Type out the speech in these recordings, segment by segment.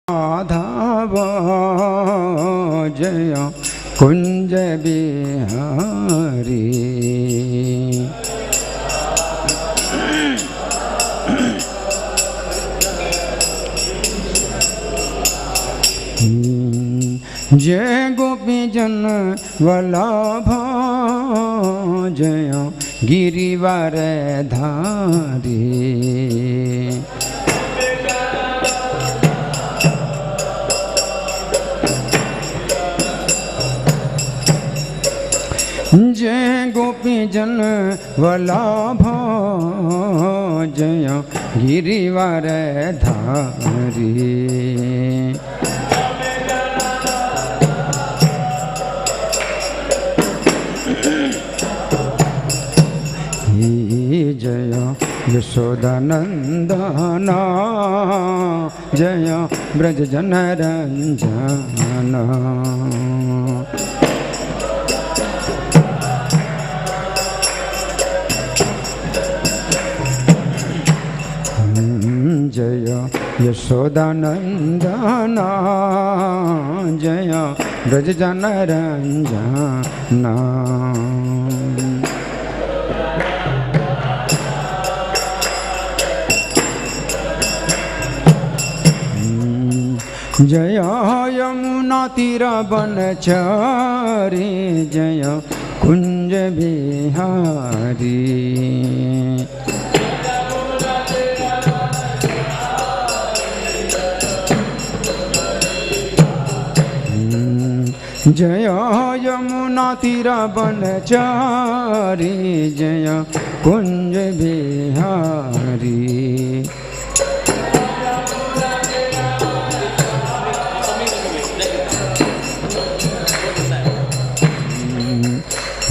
माधव जय कुंज बिहारी। जय गोपी जन वल्लभ जय गिरिवर धारी। जय गोपी जन वल्लभ जय गिरिवर धारी। जय यशोदानंदन जय ब्रज जन रंजन। जय यशोदानंदन जय ब्रज जन रंजन। जय यमुना तीर बनचरी जय कुंज बिहारी। जय यमुना तीर बनचरी जय कुंज बिहारी।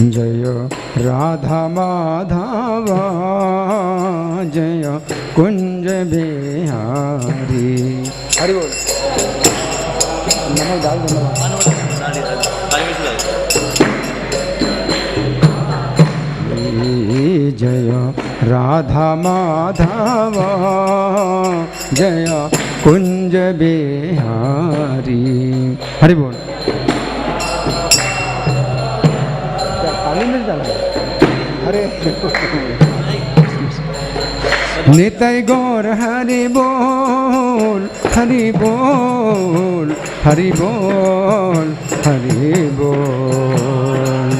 जय राधा माधव जय कुंज बिहारी। हरि बोल। नमक डाल दो। जय राधा माधव जय कुंज बिहारी। हरि बोल। हरे निताय गौर हरि बोल हरि बोल हरि बोल हरि बोल।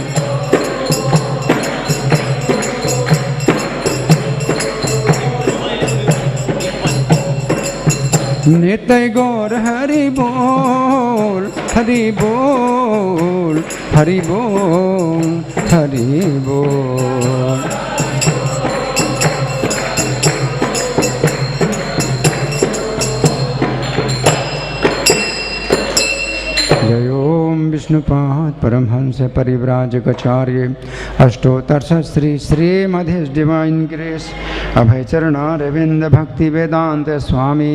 निताय गौर हरि बोल हरि बोल हरि बोल हरि बोल। जय ओम विष्णुपाद परमहंस परिव्राजकाचार्य अष्टोत्तर श्री श्रीमधेश डिवाइन ग्रेस अभय चरणारविंद भक्ति वेदांत स्वामी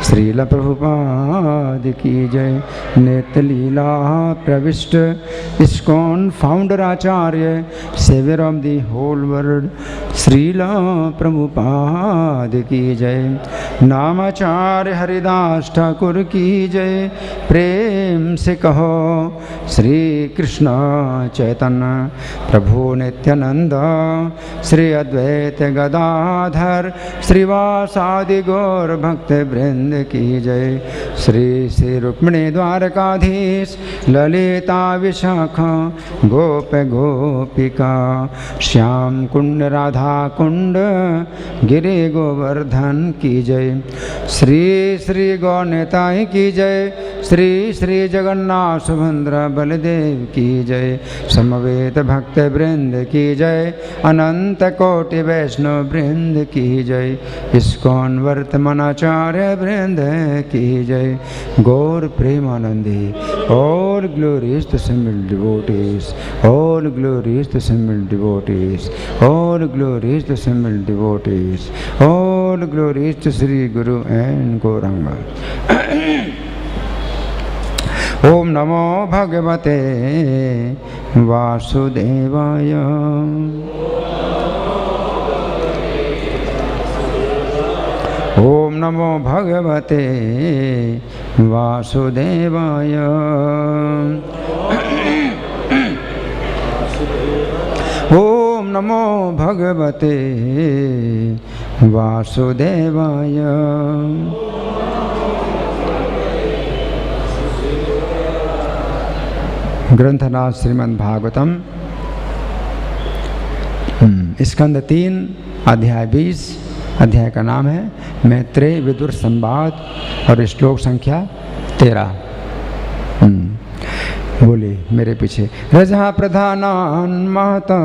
श्रील प्रभुपाद की जय। नित्य लीला प्रविष्ट इस्कॉन फाउंडर आचार्य saviour of the whole world Srila Prabhupada की जय। नामाचार्य हरिदास ठाकुर की जय। प्रेम से कहो श्री कृष्ण चैतन्य प्रभु नित्यानंद श्री अद्वैत गदाधर श्रीवासादि गौर भक्त वृंद की जय। श्री श्री रुक्मिणी द्वारकाधीश ललिता विशाखा गोप गोपिका श्याम कुंड राधा कुंड गिरि गोवर्धन की जय। श्री श्री गौरनिताय की जय। श्री श्री जगन्नाथ सुभद्रा बलदेव की जय। समवेत भक्त वृंद की जय। अनंत कोटि वैष्णव वृंद की जय। इस्कॉन वर्तमानाचार्य वृंद की जय। गौर Premanandi all glories to simple devotees, all glories to simple devotees, all glories to simple devotees, all glories to Sri Guru and Gauranga. ओम नमो भगवते वासुदेवाय। ओम नमो भगवते वासुदेवाय। ओम नमो भगवते वासुदेवाय। ग्रंथराज श्रीमद् भागवतम स्कंद 3 अध्याय 20। अध्याय का नाम है मैत्रेय विदुर संवाद और श्लोक संख्या 13। बोलिए मेरे पीछे। रजा प्रधानान महता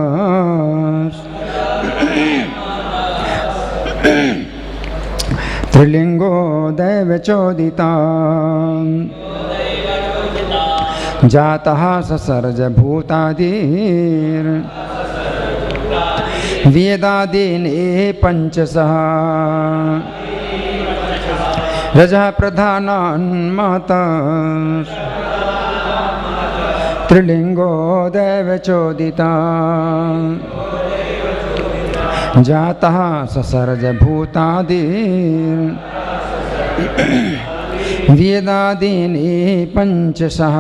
त्रिलिंगो दैव चोदिता जातः ससर्ज भूतादिर वेदादीने पंचसः। रजः प्रधानान् महता त्रिलिंगो दैव चोदिता जातः ससर्ज भूतादिर वेदादीनि पंचसः।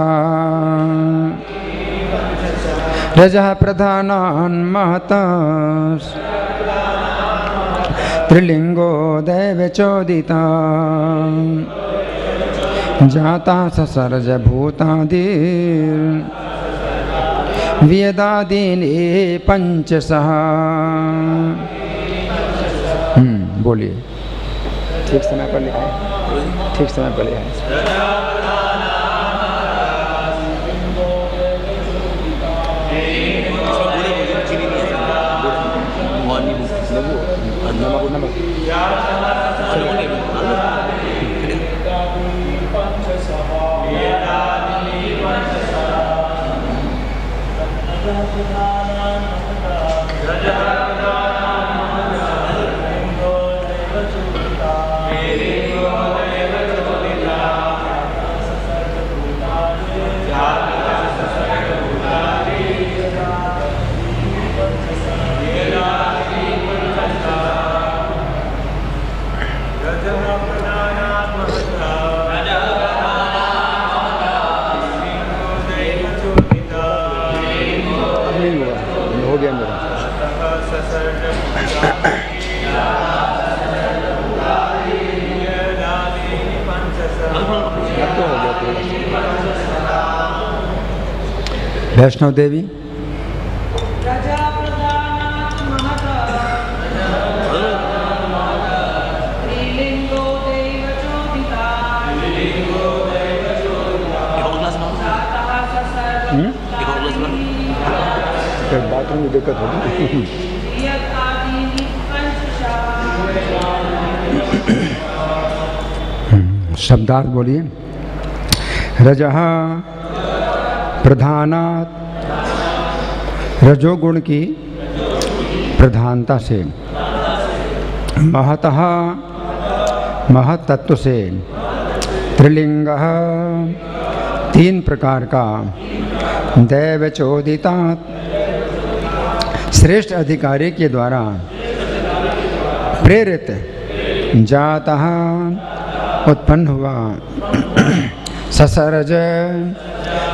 रजः प्रधानान् महता त्रिलिंगो दैव चोदिता जाता ससर्ज भूतादिर वेदादीनि पंचसः। बोलिए। ठीक समय पर लिखा है, ठीक समय पर लिखा है। हो गया मेरा। वैष्णव देवी बाथरूम में दिक्कत होगी। शब्दार्थ बोलिए। रजः प्रधानात्, रजोगुण की प्रधानता से, महतः महत तत्व से, त्रिलिंगः 3 प्रकार का, दैवचोदितात् श्रेष्ठ अधिकारी के द्वारा प्रेरित, जातः उत्पन्न हुआ, ससर्ज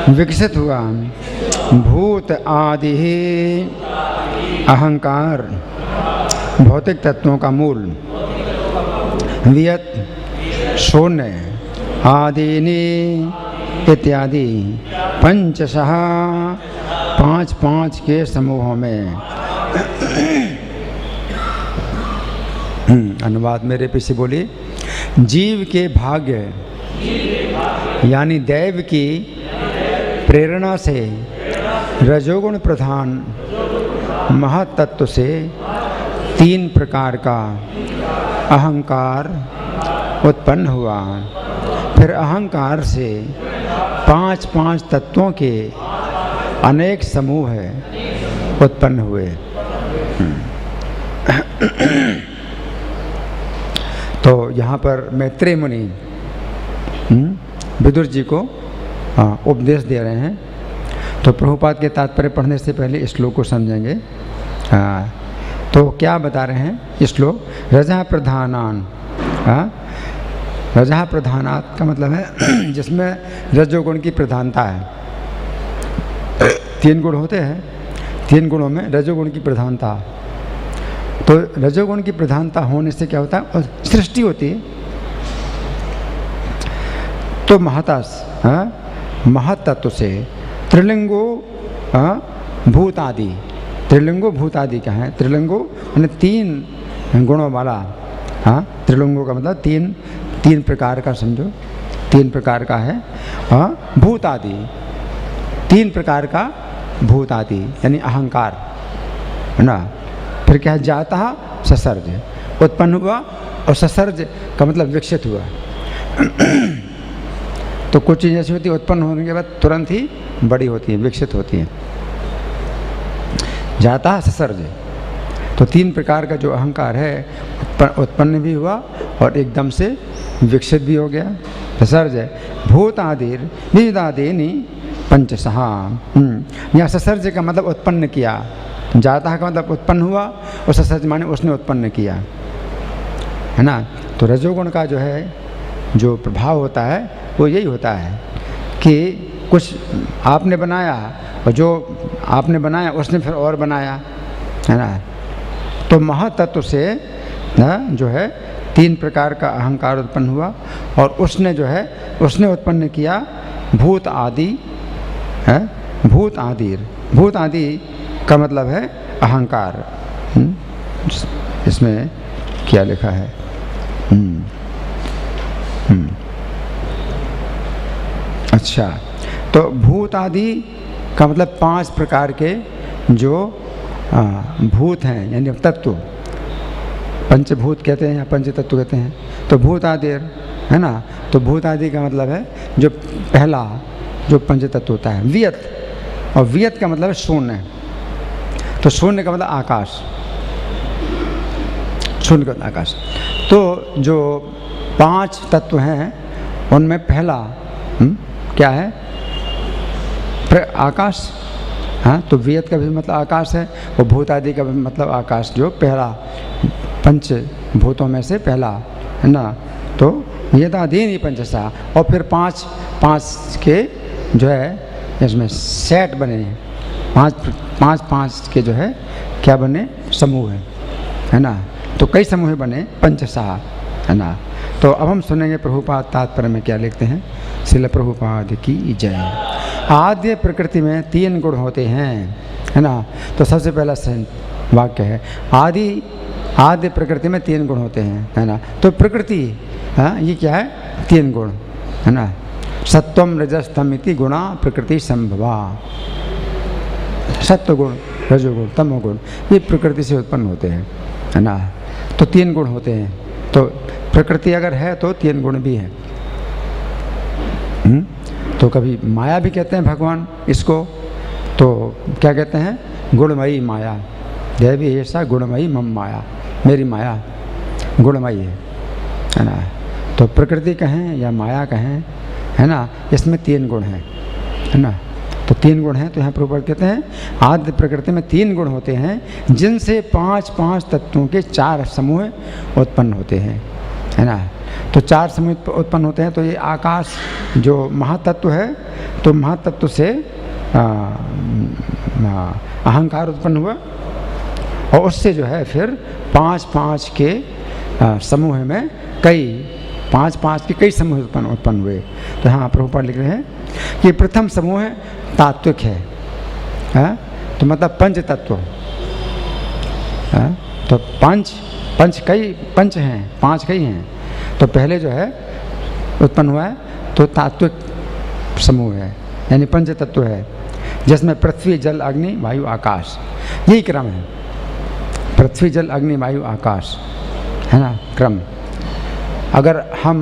विकसित हुआ, भूत आदि अहंकार भौतिक तत्वों का मूल, वियत शून्य, आदिनी इत्यादि, पंचशः 5 के समूहों में। अनुवाद मेरे पीछे बोलिए। जीव के भाग्य यानी दैव की प्रेरणा से रजोगुण प्रधान महत तत्व से 3 प्रकार का अहंकार उत्पन्न हुआ, फिर अहंकार से 5 तत्वों के अनेक समूह उत्पन्न हुए। तो यहाँ पर मैत्रेय मुनि विदुर जी को उपदेश दे रहे हैं। तो प्रभुपाद के तात्पर्य पढ़ने से पहले इस श्लोक को समझेंगे। तो क्या बता रहे हैं इस श्लोक? रजा प्रधानान रजः प्रधानात् का मतलब है जिसमें रजोगुण की प्रधानता है। 3 गुण होते हैं, 3 गुणों में रजोगुण की प्रधानता। तो रजोगुण की प्रधानता होने से क्या होता है, और सृष्टि होती है। तो महत्तत्व से त्रिलिंगो भूतादि, त्रिलिंगो भूतादि क्या है, त्रिलिंगो यानी 3 गुणों वाला। त्रिलिंगो का मतलब 3 प्रकार का, समझो 3 प्रकार का है। भूतादि 3 प्रकार का, भूतादि यानी अहंकार है ना। फिर क्या है, जाता ससर्ज उत्पन्न हुआ, और ससर्ज का मतलब विकसित हुआ। तो कुछ चीज़ ऐसी होती है उत्पन्न होने के बाद तुरंत ही बड़ी होती है, विकसित होती है। जाता ससर्ज, तो 3 प्रकार का जो अहंकार है उत्पन्न भी हुआ और एकदम से विकसित भी हो गया। ससर्ज भूतादिर विविधादीनि पंचसहा। यहाँ ससर्ज का मतलब उत्पन्न किया, जाता का मतलब उत्पन्न हुआ, और ससर्ज माने उसने उत्पन्न किया, है ना। तो रजोगुण का जो है, जो प्रभाव होता है वो यही होता है कि कुछ आपने बनाया, और जो आपने बनाया उसने फिर और बनाया, है ना। तो महत्तत्व से जो है 3 प्रकार का अहंकार उत्पन्न हुआ, और उसने जो है उसने उत्पन्न किया भूत आदि है। भूत आदि का मतलब है अहंकार। इसमें क्या लिखा है, अच्छा, तो भूत आदि का मतलब 5 प्रकार के जो भूत हैं, यानी तत्व, पंचभूत कहते हैं या पंचतत्व कहते हैं। तो भूत आदि है ना। तो भूत आदि का मतलब है जो पहला जो पंचतत्व होता है, वियत, और वियत का मतलब है शून्य। तो शून्य का मतलब आकाश, शून्य का मतलब आकाश। तो जो 5 तत्व हैं उनमें पहला क्या है, आकाश। तो वियत का भी मतलब आकाश है, और भूत आदि का भी मतलब आकाश, जो पहला पंच भूतों में से पहला है ना। तो ये आदि पंचसा, और फिर 5 के जो है इसमें सेट बने हैं, 5 के जो है क्या बने, समूह है ना। तो कई समूह बने, पंचसा, है ना। तो अब हम सुनेंगे प्रभुपाद तात्पर्य में क्या लिखते हैं। श्रील प्रभुपाद की जय। आद्य प्रकृति में 3 गुण होते हैं, है ना। तो सबसे पहला वाक्य है आद्य प्रकृति में 3 गुण होते हैं, है ना। तो प्रकृति ये क्या है, 3 गुण, है ना। सत्वम रजस्तम इति गुणा प्रकृति संभवा। सत्व गुण, रजोगुण, तमोगुण ये प्रकृति से उत्पन्न होते हैं, है ना। तो 3 गुण होते हैं। तो प्रकृति अगर है तो 3 गुण भी है। तो कभी माया भी कहते हैं भगवान इसको। तो क्या कहते हैं, गुणमयी माया, देवी ऐसा गुणमयी मम माया, मेरी माया गुणमयी है ना। तो प्रकृति कहें या माया कहें, है ना, इसमें 3 गुण हैं, है ना। तो 3 गुण हैं। तो यहाँ प्रभुपाद कहते हैं आद्य प्रकृति में 3 गुण होते हैं, जिनसे 5 तत्वों के 4 समूह उत्पन्न होते हैं, है ना। तो 4 समूह उत्पन्न होते हैं। तो ये आकाश जो महातत्व है, तो महातत्व से अहंकार उत्पन्न हुआ, और उससे जो है फिर 5 के समूह में कई 5 के कई समूह उत्पन्न हुए। तो हाँ प्रभुपाद लिख रहे हैं कि प्रथम समूह तात्विक है, तो मतलब पंच तत्व। तो पंच हैं, 5 कई हैं। तो पहले जो है उत्पन्न हुआ है तो तात्विक समूह है, यानी पंच तत्व है, जिसमें पृथ्वी जल अग्नि वायु आकाश, यही क्रम है। पृथ्वी जल अग्नि वायु आकाश, है ना, क्रम। अगर हम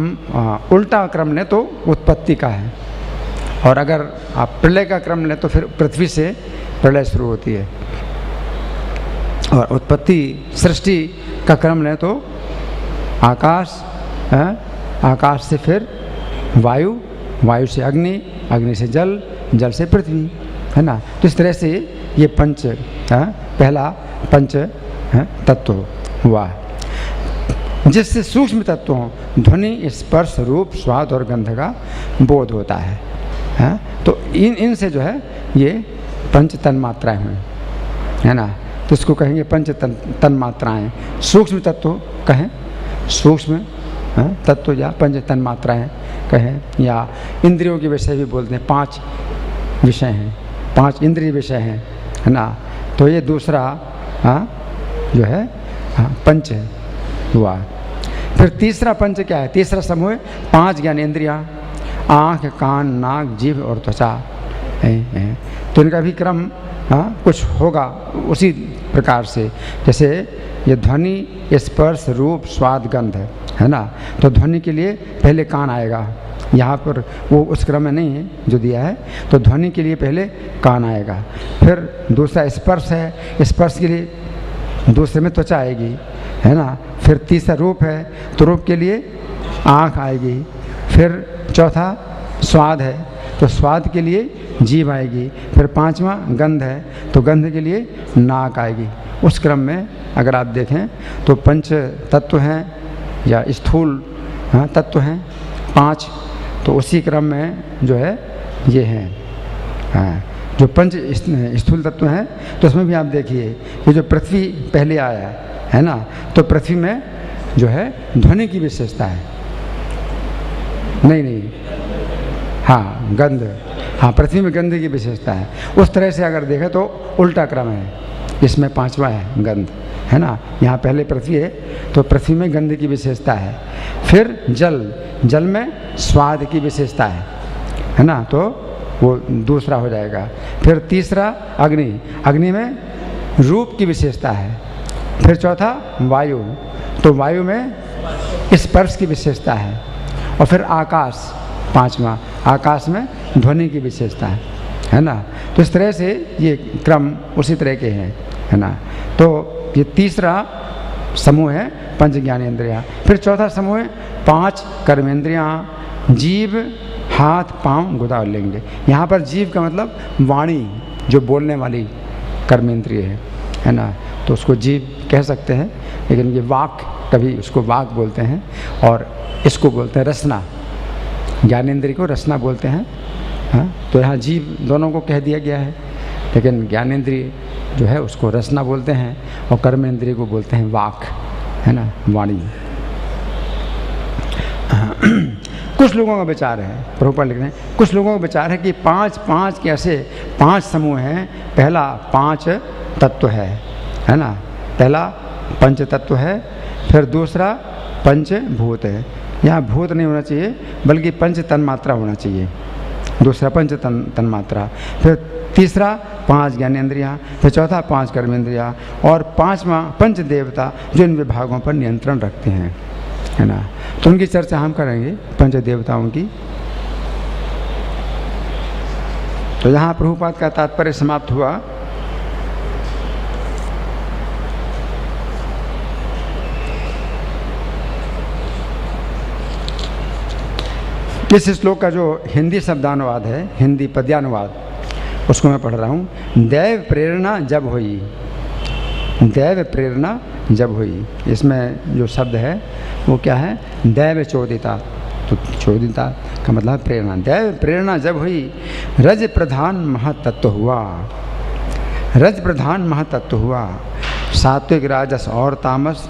उल्टा क्रम लें तो उत्पत्ति का है, और अगर आप प्रलय का क्रम लें तो फिर पृथ्वी से प्रलय शुरू होती है। और उत्पत्ति सृष्टि का क्रम लें तो आकाश, आकाश से फिर वायु, वायु से अग्नि, अग्नि से जल, जल से पृथ्वी, है ना। तो इस तरह से ये पहला पंच तत्व हुआ। जिससे सूक्ष्म तत्वों ध्वनि, स्पर्श, रूप, स्वाद और गंध का बोध होता है। तो इनसे जो है ये पंच तन मात्राएँ हुई, है ना। तो इसको कहेंगे पंच तन मात्राएँ। सूक्ष्म तत्व कहें, सूक्ष्म तत्व या पंच तन मात्राएँ कहें, या इंद्रियों के विषय भी बोलते हैं। 5 विषय हैं, 5 इंद्रिय विषय हैं, है ना। तो ये दूसरा जो है पंच हुआ। फिर तीसरा पंच क्या है? तीसरा समूह है 5 ज्ञानेंद्रियाँ, आँख, कान, नाक, जीभ और त्वचा है। तो इनका भी क्रम कुछ होगा उसी प्रकार से, जैसे ये ध्वनि, स्पर्श, रूप, स्वाद, गंध है ना। तो ध्वनि के लिए पहले कान आएगा, यहाँ पर वो उस क्रम में नहीं है जो दिया है। तो ध्वनि के लिए पहले कान आएगा, फिर दूसरा स्पर्श है, स्पर्श के लिए दूसरे में त्वचा आएगी, है ना। फिर तीसरा रूप है, तो रूप के लिए आँख आएगी। फिर चौथा स्वाद है, तो स्वाद के लिए जीभ आएगी। फिर 5वां गंध है, तो गंध के लिए नाक आएगी। उस क्रम में अगर आप देखें तो पंच तत्व हैं या स्थूल तत्व हैं 5, तो उसी क्रम में जो है ये हैं। जो पंच स्थूल तत्व हैं, तो उसमें भी आप देखिए ये जो पृथ्वी पहले आया है ना, तो पृथ्वी में जो है ध्वनि की विशेषता है। नहीं, हाँ गंध, हाँ पृथ्वी में गंध की विशेषता है। उस तरह से अगर देखें तो उल्टा क्रम है, इसमें 5वां है गंध, है ना। यहाँ पहले पृथ्वी है, तो पृथ्वी में गंध की विशेषता है। फिर जल में स्वाद की विशेषता है ना, तो वो दूसरा हो जाएगा। फिर तीसरा अग्नि में रूप की विशेषता है। फिर चौथा वायु, तो वायु में स्पर्श की विशेषता है। और फिर आकाश 5वां, आकाश में ध्वनि की विशेषता है ना। तो इस तरह से ये क्रम उसी तरह के हैं, है ना। तो ये तीसरा समूह है पंच ज्ञानेंद्रियाँ। फिर चौथा समूह है 5 कर्मेंद्रियाँ, जीभ, हाथ, पाँव, गुदा और लिंग। यहाँ पर जीभ का मतलब वाणी, जो बोलने वाली कर्मेंद्रिय है ना। तो उसको जीभ कह सकते हैं, लेकिन ये वाक, कभी उसको वाक बोलते हैं, और इसको बोलते हैं रसना। ज्ञानेंद्रिय को रसना बोलते हैं। तो यहाँ जीभ दोनों को कह दिया गया है, लेकिन ज्ञानेंद्रिय जो है उसको रसना बोलते हैं, और कर्मेंद्रिय को बोलते हैं वाक, है ना, वाणी। कुछ लोगों का विचार है, प्रभुपाद लिख रहे हैं, कुछ लोगों का विचार है कि 5 के ऐसे 5 समूह हैं। पहला 5 तत्व है ना, पहला पंच तत्व है। फिर दूसरा पंचभूत है, यहाँ भूत नहीं होना चाहिए बल्कि पंच तन्मात्रा होना चाहिए, दूसरा पंच तन्मात्रा। फिर तीसरा 5 ज्ञानेंद्रियाँ, फिर चौथा 5 कर्मेंद्रियाँ, और 5वां पंच देवता जो इन विभागों पर नियंत्रण रखते हैं, है ना। तो उनकी चर्चा हम करेंगे, पंच देवताओं की। तो यहाँ प्रभुपाद का तात्पर्य समाप्त हुआ। इस श्लोक का जो हिंदी शब्दानुवाद है, हिंदी पद्यानुवाद, उसको मैं पढ़ रहा हूँ। दैव प्रेरणा जब हुई, दैव प्रेरणा जब हुई, इसमें जो शब्द है वो क्या है? दैव चोदिता। तो चोदिता का मतलब प्रेरणा। दैव प्रेरणा जब हुई, रज प्रधान महातत्व हुआ, रज प्रधान महातत्व हुआ, सात्विक, राजस और तामस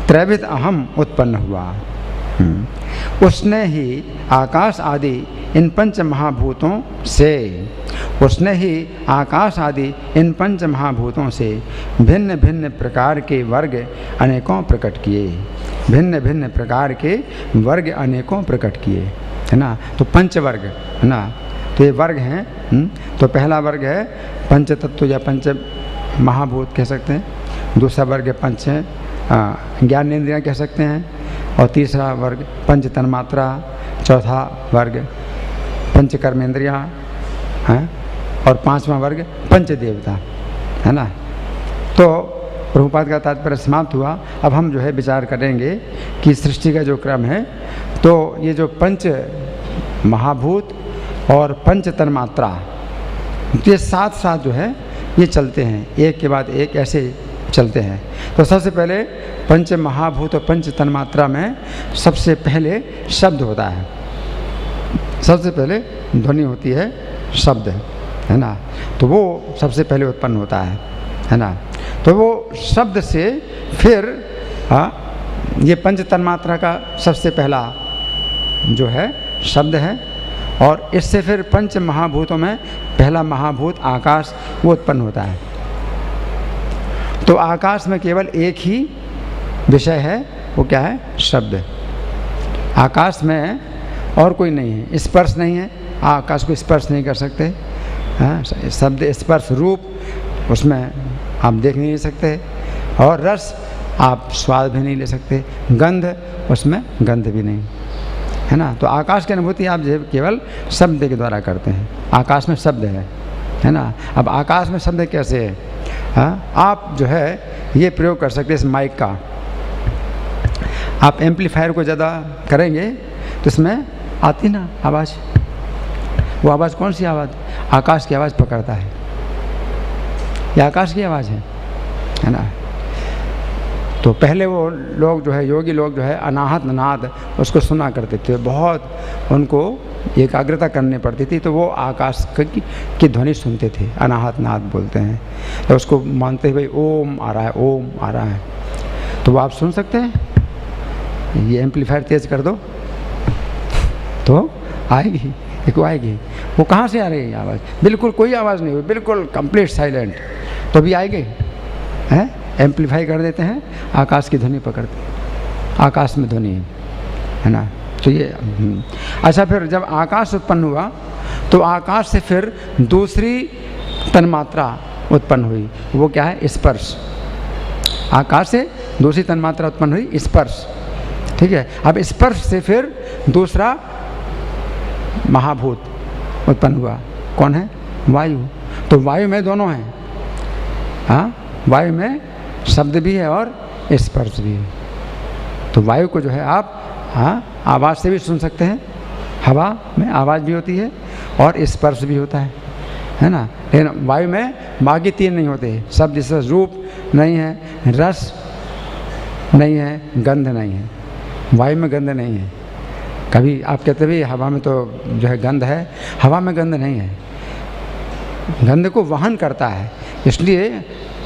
त्रैविध अहम उत्पन्न हुआ। उसने ही आकाश आदि इन पंच महाभूतों से, उसने ही आकाश आदि इन पंच महाभूतों से भिन्न भिन्न प्रकार के वर्ग अनेकों प्रकट किए, भिन्न भिन्न प्रकार के वर्ग अनेकों प्रकट किए, है ना। तो पंचवर्ग, है ना, तो ये वर्ग हैं। तो पहला वर्ग है पंच तत्व या पंच महाभूत कह सकते हैं, दूसरा वर्ग पंच ज्ञानेंद्रियाँ कह सकते हैं, और तीसरा वर्ग पंच तन्मात्रा, चौथा वर्ग पंच कर्मेंद्रियाँ हैं, और 5वां वर्ग पंच देवता, है ना। तो प्रभुपाद का तात्पर्य समाप्त हुआ। अब हम जो है विचार करेंगे कि सृष्टि का जो क्रम है, तो ये जो पंच महाभूत और पंच तन्मात्रा, ये साथ साथ जो है ये चलते हैं, एक के बाद एक ऐसे चलते हैं। तो सबसे पहले पंच महाभूत और पंच तन्मात्रा में सबसे पहले शब्द होता है, सबसे पहले ध्वनि होती है, शब्द है ना, तो वो सबसे पहले उत्पन्न होता है ना। तो वो शब्द से फिर ये पंच तन्मात्रा का सबसे पहला जो है शब्द है, और इससे फिर पंच महाभूतों में पहला महाभूत आकाश वो उत्पन्न होता है। तो आकाश में केवल एक ही विषय है, वो क्या है? शब्द। आकाश में और कोई नहीं है, स्पर्श नहीं है, आकाश को स्पर्श नहीं कर सकते। हाँ, शब्द स्पर्श रूप उसमें आप देख नहीं सकते, और रस आप स्वाद भी नहीं ले सकते, गंध उसमें गंध भी नहीं, है ना। तो आकाश की अनुभूति आप जो केवल शब्द के द्वारा करते हैं। आकाश में शब्द है ना। अब आकाश में शब्द कैसे है? हाँ, आप जो है ये प्रयोग कर सकते हैं इस माइक का। आप एम्पलीफायर को ज़्यादा करेंगे तो इसमें आती ना आवाज़, वो आवाज़ कौन सी आवाज़? आकाश की आवाज़ पकड़ता है, ये आकाश की आवाज़ है ना। तो पहले वो लोग जो है, योगी लोग जो है अनाहत नाद उसको सुना करते थे, बहुत उनको एकाग्रता करनी पड़ती थी, तो वो आकाश की ध्वनि सुनते थे, अनाहत नाद बोलते हैं। तो उसको मानते भाई ओम आ रहा है, ओम आ रहा है। तो वो आप सुन सकते हैं। ये एम्पलीफायर तेज़ कर दो तो आएगी, एक आएगी। वो कहाँ से आ रही है आवाज़? बिल्कुल कोई आवाज़ नहीं हुई, बिल्कुल कंप्लीट साइलेंट, तो भी आएगी हैं। एम्पलीफाई कर देते हैं, आकाश की ध्वनि पकड़ते हैं, आकाश में ध्वनि है ना। तो ये अच्छा, फिर जब आकाश उत्पन्न हुआ तो आकाश से फिर दूसरी तन्मात्रा उत्पन्न हुई, वो क्या है? स्पर्श। आकाश से दूसरी तन्मात्रा उत्पन्न हुई, स्पर्श। ठीक है। अब स्पर्श से फिर दूसरा महाभूत उत्पन्न हुआ, कौन है? वायु। तो वायु में दोनों हैं, हाँ, वायु में शब्द भी है और स्पर्श भी है। तो वायु को जो है आप आवाज़ से भी सुन सकते हैं, हवा में आवाज़ भी होती है और स्पर्श भी होता है ना। लेकिन वायु में बाकी तीन नहीं होते, शब्द जैसे रूप नहीं है, रस नहीं है, गंध नहीं है। वायु में गंध नहीं है। कभी आप कहते भी हवा में तो जो है गंध है, हवा में गंध नहीं है। गंध को वहन करता है, इसलिए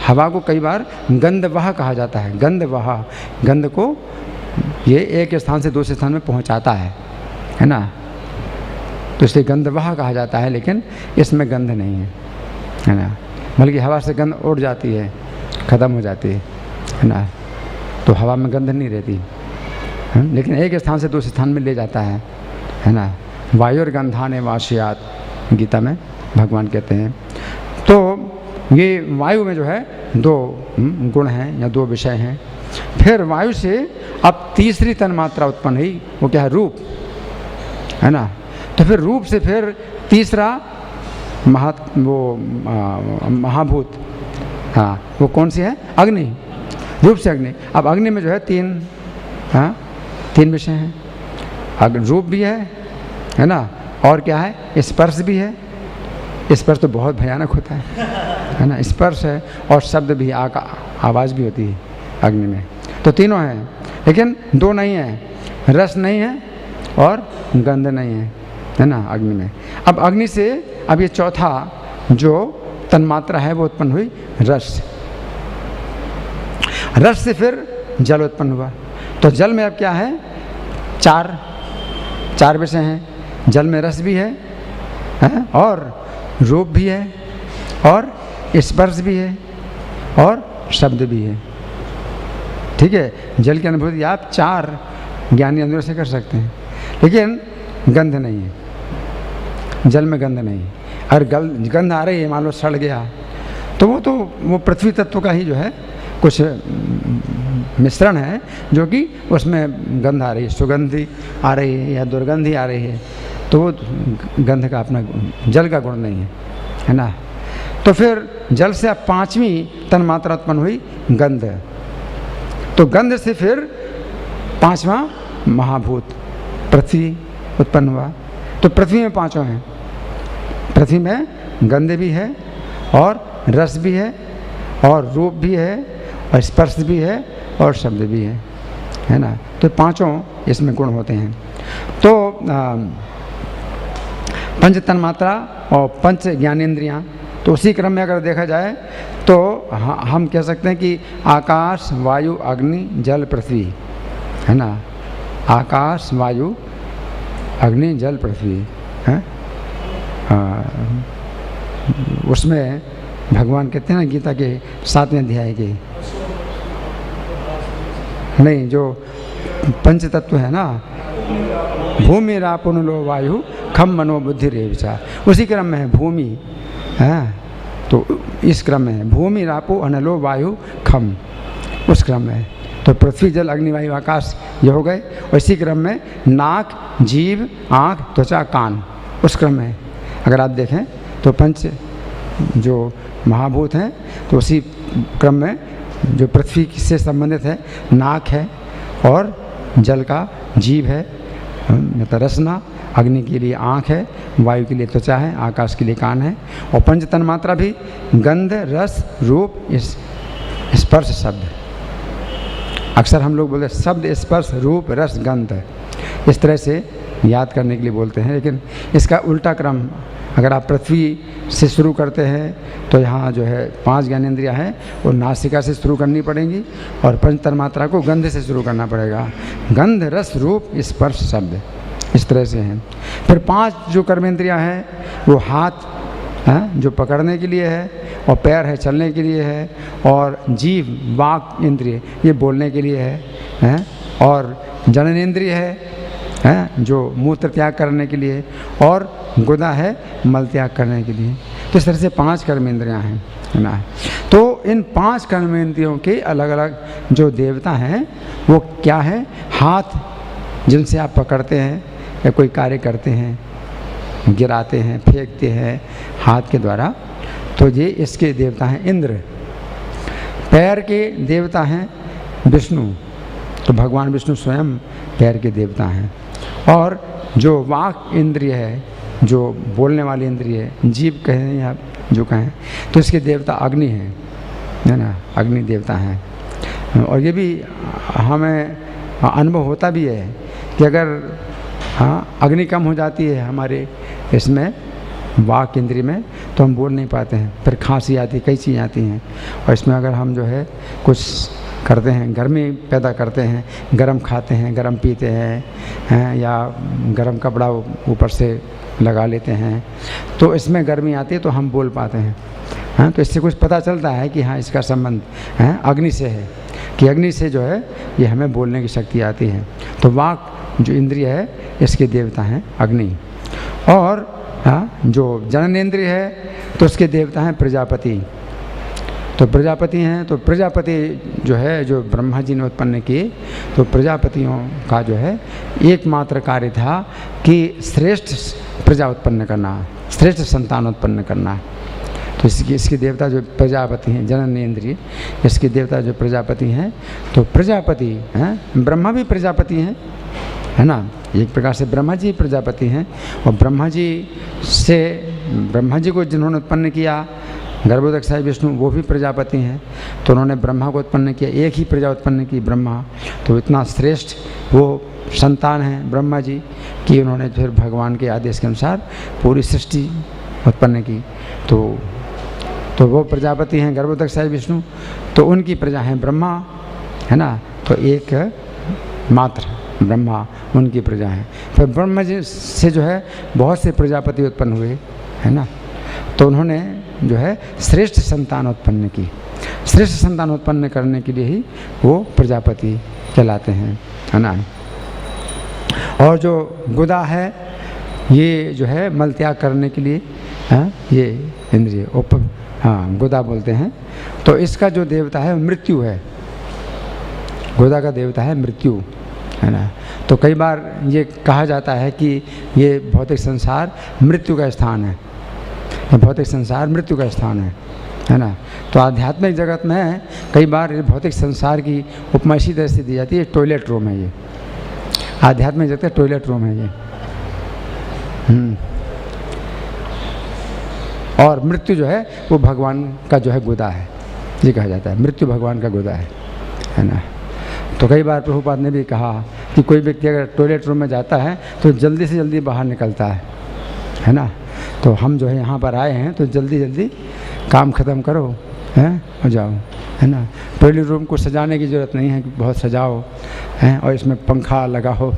हवा को कई बार गंधवाह कहा जाता है। गंधवाह, गंध को ये एक स्थान से दूसरे स्थान में पहुंचाता है ना। तो इसलिए गंधवाह कहा जाता है, लेकिन इसमें गंध नहीं है ना। बल्कि हवा से गंध उड़ जाती है, ख़त्म हो जाती है ना। तो हवा में गंध नहीं रहती, लेकिन एक स्थान से दूसरे स्थान में ले जाता है ना। वायुर्गंधाने वाशयात, गीता में भगवान कहते हैं। तो ये वायु में जो है दो गुण हैं या दो विषय हैं। फिर वायु से अब तीसरी तन्मात्रा उत्पन्न हुई, वो क्या है? रूप, है ना। तो फिर रूप से फिर तीसरा महाभूत, हाँ, वो कौन सी है? अग्नि। रूप से अग्नि। अब अग्नि में जो है तीन विषय हैं। रूप भी है ना, और क्या है? स्पर्श भी है। स्पर्श तो बहुत भयानक होता है ना। स्पर्श है और शब्द भी, आवाज़ भी होती है अग्नि में। तो तीनों हैं, लेकिन दो नहीं है, रस नहीं है और गंध नहीं है ना अग्नि में। अब अग्नि से अब ये चौथा जो तन्मात्रा है वो उत्पन्न हुई, रस। रस से फिर जल उत्पन्न हुआ। तो जल में अब क्या है? चार विषय हैं। जल में रस भी है और रूप भी है और स्पर्श भी है और शब्द भी है। ठीक है। जल की अनुभूति आप 4 ज्ञानी इंद्रियों से कर सकते हैं, लेकिन गंध नहीं है। जल में गंध नहीं है। अगर गंध आ रही है, मान लो सड़ गया, तो वो पृथ्वी तत्व का ही जो है कुछ मिश्रण है, जो कि उसमें गंध आ रही है, सुगंधी आ रही है या दुर्गंधी आ रही है, तो वो गंध का अपना जल का गुण नहीं है ना। तो फिर जल से अब 5वीं तन्मात्रा उत्पन्न हुई, गंध। तो गंध से फिर 5वां महाभूत पृथ्वी उत्पन्न हुआ। तो पृथ्वी में 5 हैं। पृथ्वी में गंध भी है और रस भी है और रूप भी है और स्पर्श भी है और शब्द भी है ना। तो पांचों इसमें गुण होते हैं। तो पंच तन्मात्रा और पंच ज्ञानेंद्रियाँ, तो उसी क्रम में अगर देखा जाए तो हम कह सकते हैं कि आकाश, वायु, अग्नि, जल, पृथ्वी, है ना। आकाश, वायु, अग्नि, जल, पृथ्वी है। उसमें भगवान कहते हैं ना गीता के 7वें अध्याय के, नहीं, जो पंच तत्व है ना, भूमि रापो नलो वायु खम मनो बुद्धि रेवचा, उसी क्रम में है भूमि है। तो इस क्रम में है भूमि रापो अनलो वायु खम, उस क्रम में है। तो पृथ्वी, जल, अग्नि, वायु, आकाश ये हो गए। और इसी क्रम में नाक, जीभ, आँख, त्वचा, कान, उस क्रम में है। अगर आप देखें तो पंच जो महाभूत हैं, तो उसी क्रम में जो पृथ्वी से संबंधित है नाक है, और जल का जीभ है मतलब रसना, अग्नि के लिए आँख है, वायु के लिए त्वचा है, आकाश के लिए कान है। और पंच तन्मात्रा भी गंध, रस, रूप, स्पर्श, शब्द। अक्सर हम लोग बोलते हैं शब्द, स्पर्श, रूप, रस, गंध, इस तरह से याद करने के लिए बोलते हैं। लेकिन इसका उल्टा क्रम, अगर आप पृथ्वी से शुरू करते हैं तो यहाँ जो है 5 ज्ञानेंद्रियाँ हैं, वो नासिका से शुरू करनी पड़ेंगी, और पंच तन्मात्रा को गंध से शुरू करना पड़ेगा। गंध, रस, रूप, स्पर्श, शब्द, इस तरह से हैं। फिर 5 जो कर्मेंद्रियाँ हैं, वो हाथ है जो पकड़ने के लिए है, और पैर है चलने के लिए है, और जीभ, वाक इंद्रिय ये बोलने के लिए है, और जननेंद्रिय है जो मूत्र त्याग करने के लिए, और गुदा है मल त्याग करने के लिए। तो इस तरह से 5 कर्मेंद्रियाँ हैं, है ना। तो इन 5 कर्मेंद्रियों के अलग अलग जो देवता हैं वो क्या है? हाथ, जिनसे आप पकड़ते हैं या कोई कार्य करते हैं, गिराते हैं, फेंकते हैं हाथ के द्वारा, तो ये इसके देवता हैं इंद्र। पैर के देवता हैं विष्णु, तो भगवान विष्णु स्वयं पैर के देवता हैं। और जो वाक इंद्रिय है, जो बोलने वाली इंद्रिय है, जीभ कहें या जो कहें, तो इसके देवता अग्नि है ना, अग्नि देवता हैं। और ये भी हमें अनुभव होता भी है कि अगर अग्नि कम हो जाती है हमारे इसमें वाक इंद्रिय में, तो हम बोल नहीं पाते हैं, फिर खांसी आती है, कई चीज़ें आती हैं। और इसमें अगर हम जो है कुछ करते हैं, गर्मी पैदा करते हैं, गरम खाते हैं, गरम पीते हैं या गरम कपड़ा ऊपर से लगा लेते हैं, तो इसमें गर्मी आती है तो हम बोल पाते हैं। तो इससे कुछ पता चलता है कि हाँ इसका संबंध अग्नि से है, कि अग्नि से जो है ये हमें बोलने की शक्ति आती है। तो वाक जो इंद्रिय है इसके देवता हैं अग्नि। और जो जननेंद्रिय है तो उसके देवता हैं प्रजापति। तो प्रजापति हैं, तो प्रजापति जो है जो ब्रह्मा जी ने उत्पन्न किए, तो प्रजापतियों का जो है एकमात्र कार्य था कि श्रेष्ठ प्रजा उत्पन्न करना, श्रेष्ठ संतान उत्पन्न करना। तो इसके देवता जो प्रजापति हैं, जननेंद्रिय, इसके देवता जो प्रजापति हैं, तो प्रजापति हैं, ब्रह्मा भी प्रजापति हैं, है ना। एक प्रकार से ब्रह्मा जी प्रजापति हैं, और ब्रह्मा जी को जिन्होंने उत्पन्न किया गर्भोदक्षाय विष्णु, वो भी प्रजापति हैं। तो उन्होंने ब्रह्मा को उत्पन्न किया, एक ही प्रजा उत्पन्न की ब्रह्मा, तो इतना श्रेष्ठ वो संतान हैं ब्रह्मा जी कि उन्होंने फिर भगवान के आदेश के अनुसार पूरी सृष्टि उत्पन्न की। तो वो प्रजापति हैं गर्भोदक्षाय विष्णु, तो उनकी प्रजा हैं ब्रह्मा, है ना। तो एक मात्र ब्रह्मा उनकी प्रजा है। फिर ब्रह्मा जी से जो है बहुत से प्रजापति उत्पन्न हुए, है ना। तो उन्होंने जो है श्रेष्ठ संतान उत्पन्न की। श्रेष्ठ संतान उत्पन्न करने के लिए ही वो प्रजापति कहलाते हैं, है ना। और जो गुदा है ये जो है मल त्याग करने के लिए ये इंद्रिय गुदा बोलते हैं। तो इसका जो देवता है मृत्यु है, गुदा का देवता है मृत्यु, है ना। तो कई बार ये कहा जाता है कि ये भौतिक संसार मृत्यु का स्थान है, भौतिक संसार मृत्यु का स्थान है ना। तो आध्यात्मिक जगत में कई बार भौतिक संसार की उपमा इसी तरह से दी जाती है, टॉयलेट रूम है ये, आध्यात्मिक जगत टॉयलेट रूम है ये। और मृत्यु जो है वो भगवान का जो है गुदा है, ये कहा जाता है। मृत्यु भगवान का गोदा है ना। तो कई बार प्रभुपाद ने भी कहा कि कोई व्यक्ति अगर टॉयलेट रूम में जाता है तो जल्दी से जल्दी बाहर निकलता है ना। तो हम जो है यहाँ पर आए हैं तो जल्दी जल्दी काम ख़त्म करो हैं और जाओ, है ना। टॉयलेट रूम को सजाने की ज़रूरत नहीं है कि बहुत सजाओ हैं और इसमें पंखा लगाओ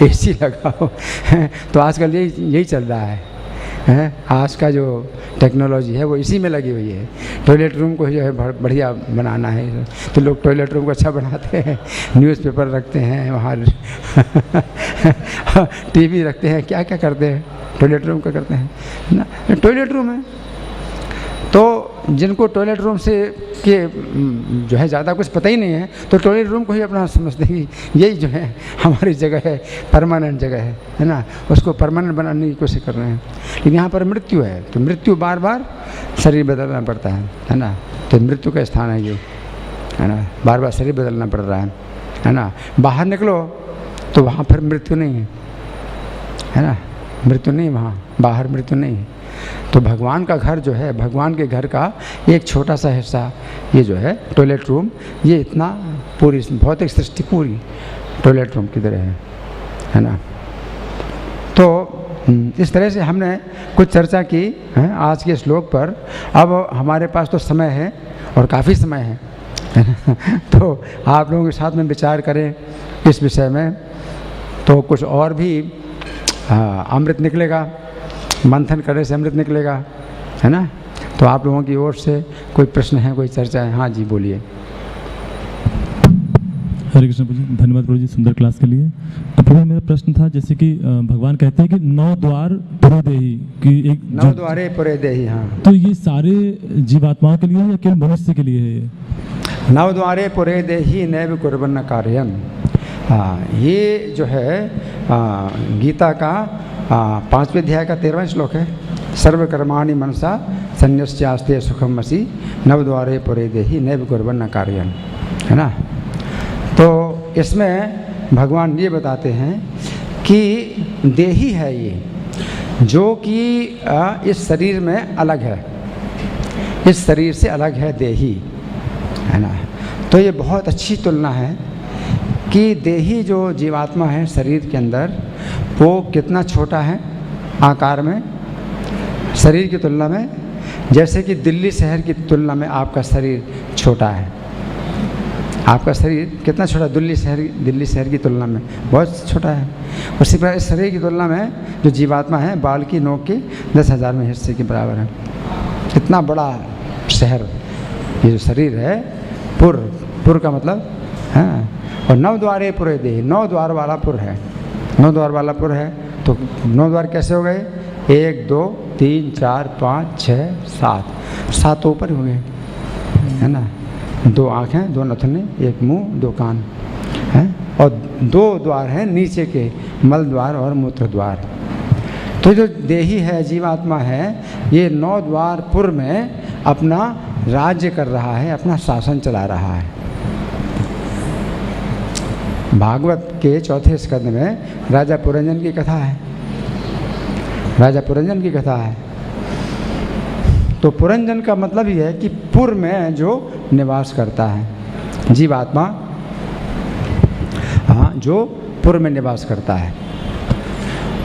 एसी लगाओ हैं। तो आजकल यही चल रहा है। आज का जो टेक्नोलॉजी है वो इसी में लगी हुई है। टॉयलेट रूम को जो है बढ़िया बनाना है तो लोग टॉयलेट रूम को अच्छा बनाते हैं, न्यूज़पेपर रखते हैं वहाँ टीवी रखते हैं, क्या क्या करते हैं, टॉयलेट रूम का करते हैं ना। टॉयलेट रूम है तो जिनको टॉयलेट रूम से के जो है ज़्यादा कुछ पता ही नहीं है तो टॉयलेट रूम को ही अपना समझते हैं यही जो है हमारी जगह है, परमानेंट जगह है ना। उसको परमानेंट बनाने की कोशिश कर रहे हैं। लेकिन यहाँ पर मृत्यु है तो मृत्यु बार बार शरीर बदलना पड़ता है ना। तो मृत्यु का स्थान है ये, है ना। बार बार शरीर बदलना पड़ रहा है ना। बाहर निकलो तो वहाँ पर मृत्यु नहीं है ना। मृत्यु नहीं, वहाँ बाहर मृत्यु नहीं है। तो भगवान का घर जो है, भगवान के घर का एक छोटा सा हिस्सा ये जो है टॉयलेट रूम, ये इतना पूरी भौतिक सृष्टि पूरी टॉयलेट रूम की तरह है ना। तो इस तरह से हमने कुछ चर्चा की है आज के श्लोक पर। अब हमारे पास तो समय है और काफ़ी समय है तो आप लोगों के साथ में विचार करें इस विषय में तो कुछ और भी अमृत निकलेगा, मंथन करने से अमृत निकलेगा, है ना। तो आप लोगों की ओर से कोई प्रश्न है, कोई चर्चा है? हाँ जी, बोलिए। हरे कृष्ण प्रभु जी, धन्यवाद प्रभु जी सुंदर क्लास के लिए। अब प्रभु मेरा प्रश्न था जैसे कि भगवान कहते हैं कि 9 द्वार पुरे देही कि एक 9 द्वारे पुरे देही। हाँ, तो ये सारे जीवात्माओं के लिए है या केवल मनुष्य के लिए है? 9 द्वारे पुरे देही नैव कुर्वन्न कार्यम। हाँ, ये जो है गीता का 5वें अध्याय का 13वां श्लोक है। सर्वकर्माणि मनसा संन्यस्यास्ते सुखमसि 9 द्वारे पुरे देही नैव कुर्वन्न कार्यम, है ना। तो इसमें भगवान ये बताते हैं कि देही है ये, जो कि इस शरीर में अलग है, इस शरीर से अलग है देही, है ना। तो ये बहुत अच्छी तुलना है कि देही जो जीवात्मा है शरीर के अंदर वो कितना छोटा है आकार में शरीर की तुलना में। जैसे कि दिल्ली शहर की तुलना में आपका शरीर छोटा है। आपका शरीर कितना छोटा, दिल्ली शहर की तुलना में बहुत छोटा है। उसी प्रकार इस शरीर की तुलना में जो जीवात्मा है बाल की नोक के 10,000वें हिस्से के बराबर है। इतना बड़ा शहर ये जो शरीर है, पुर का मतलब है। और 9 द्वारे पुरे देही, 9 द्वार वाला पुर है। 9 द्वार वाला पुर है तो 9 द्वार कैसे हो गए? 1 2 3 4 5 6 7 ऊपर हो गए, है ना। 2 आँखें, 2 नथुने, 1 मुंह, 2 कान हैं और 2 द्वार हैं नीचे के, मल द्वार और मूत्र द्वार। तो जो देही है, जीवात्मा है, ये 9 द्वार पुर में अपना राज्य कर रहा है, अपना शासन चला रहा है। भागवत के 4थे स्कंद में राजा पुरंजन की कथा है। राजा पुरंजन की कथा है। तो पुरंजन का मतलब ये है कि पुर में जो निवास करता है जीवात्मा, हाँ, जो पुर में निवास करता है।